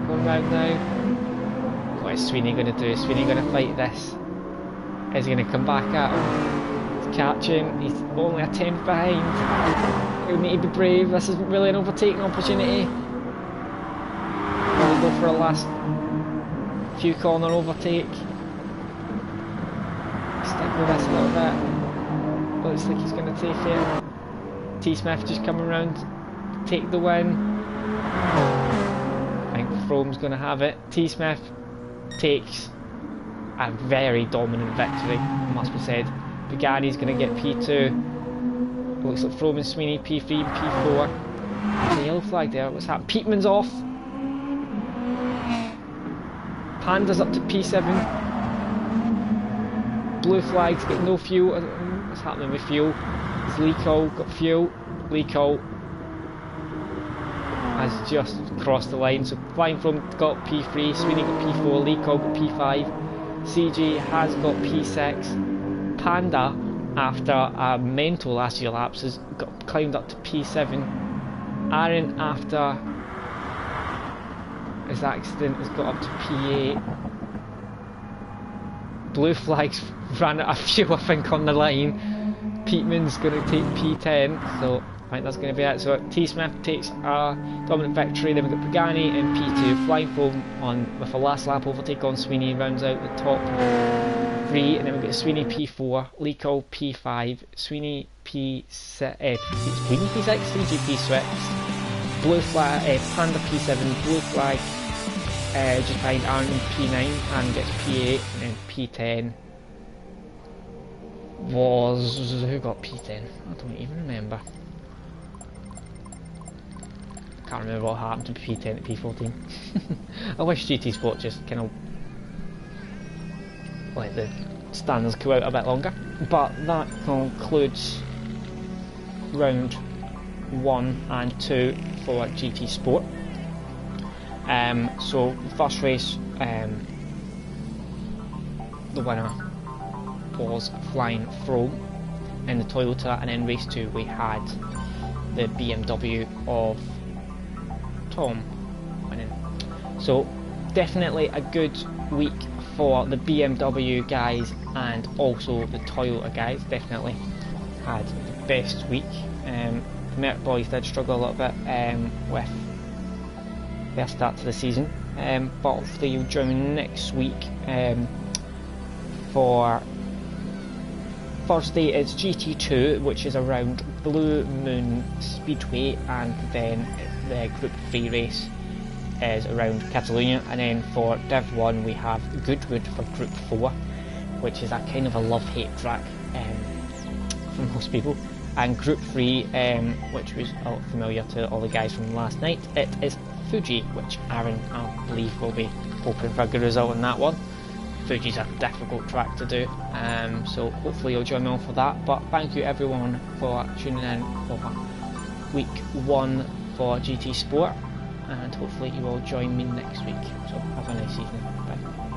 Going round now. What is Sweeney going to do? Is Sweeney going to fight this? Is he going to come back at him? He's catching. He's only a tenth behind. He'll need to be brave. This isn't really an overtaking opportunity. We'll go for a last few corner overtake. Stick with this a little bit. Looks like he's going to take it. T Smith just coming round, take the win. I think Frome's going to have it. T Smith takes a very dominant victory, must be said. Bugani's going to get P2. Looks like Frome and Sweeney P3 and P4. There's a yellow flag there. What's happening? Peatman's off. Panda's up to P7. Blue flag's got no fuel. I don't know what's happening with fuel? Is Lico got fuel? Lico has just crossed the line. So Flying From got P3, Sweeney got P4, Lico got P5, CG has got P6. Panda, after a mental last few laps, has climbed up to P7. Aaron, after his accident, has got up to P8. Blue flags ran out of fuel, I think, on the line. Peatman's going to take P10, so I think that's going to be it. So T Smith takes a dominant victory. Then we've got Pagani in P2, Flying Foam on with a last lap overtake on Sweeney, rounds out the top 3, and then we've got Sweeney P4, Lico P5, Sweeney P6, Sweeney P6, CG P6, Blue flag, Panda P7, Blue flag just behind Aaron in P9, and gets P8, and then P10 was, who got P10? I don't even remember. Can't remember what happened to P10 to P14. I wish GT Sport just kind of let the standards go out a bit longer. But that concludes round 1 and 2 for GT Sport. So the first race, the winner was Flying Frome in the Toyota, and in race 2 we had the BMW of Tom winning. So definitely a good week for the BMW guys and also the Toyota guys. Definitely had the best week. The Merc boys did struggle a little bit with their start to the season, but hopefully you'll join me next week. For Thursday it's GT2, which is around Blue Moon Speedway, and then the Group 3 race is around Catalonia, and then for Div 1 we have Goodwood for Group 4, which is a kind of a love-hate track for most people, and Group 3, which was familiar to all the guys from last night, it is Fuji, which Aaron, I believe, will be hoping for a good result in that one. Fuji's a difficult track to do, so hopefully you'll join me on for that. But thank you everyone for tuning in for week 1 for GT Sport, and hopefully you will join me next week. So have a nice evening. Bye.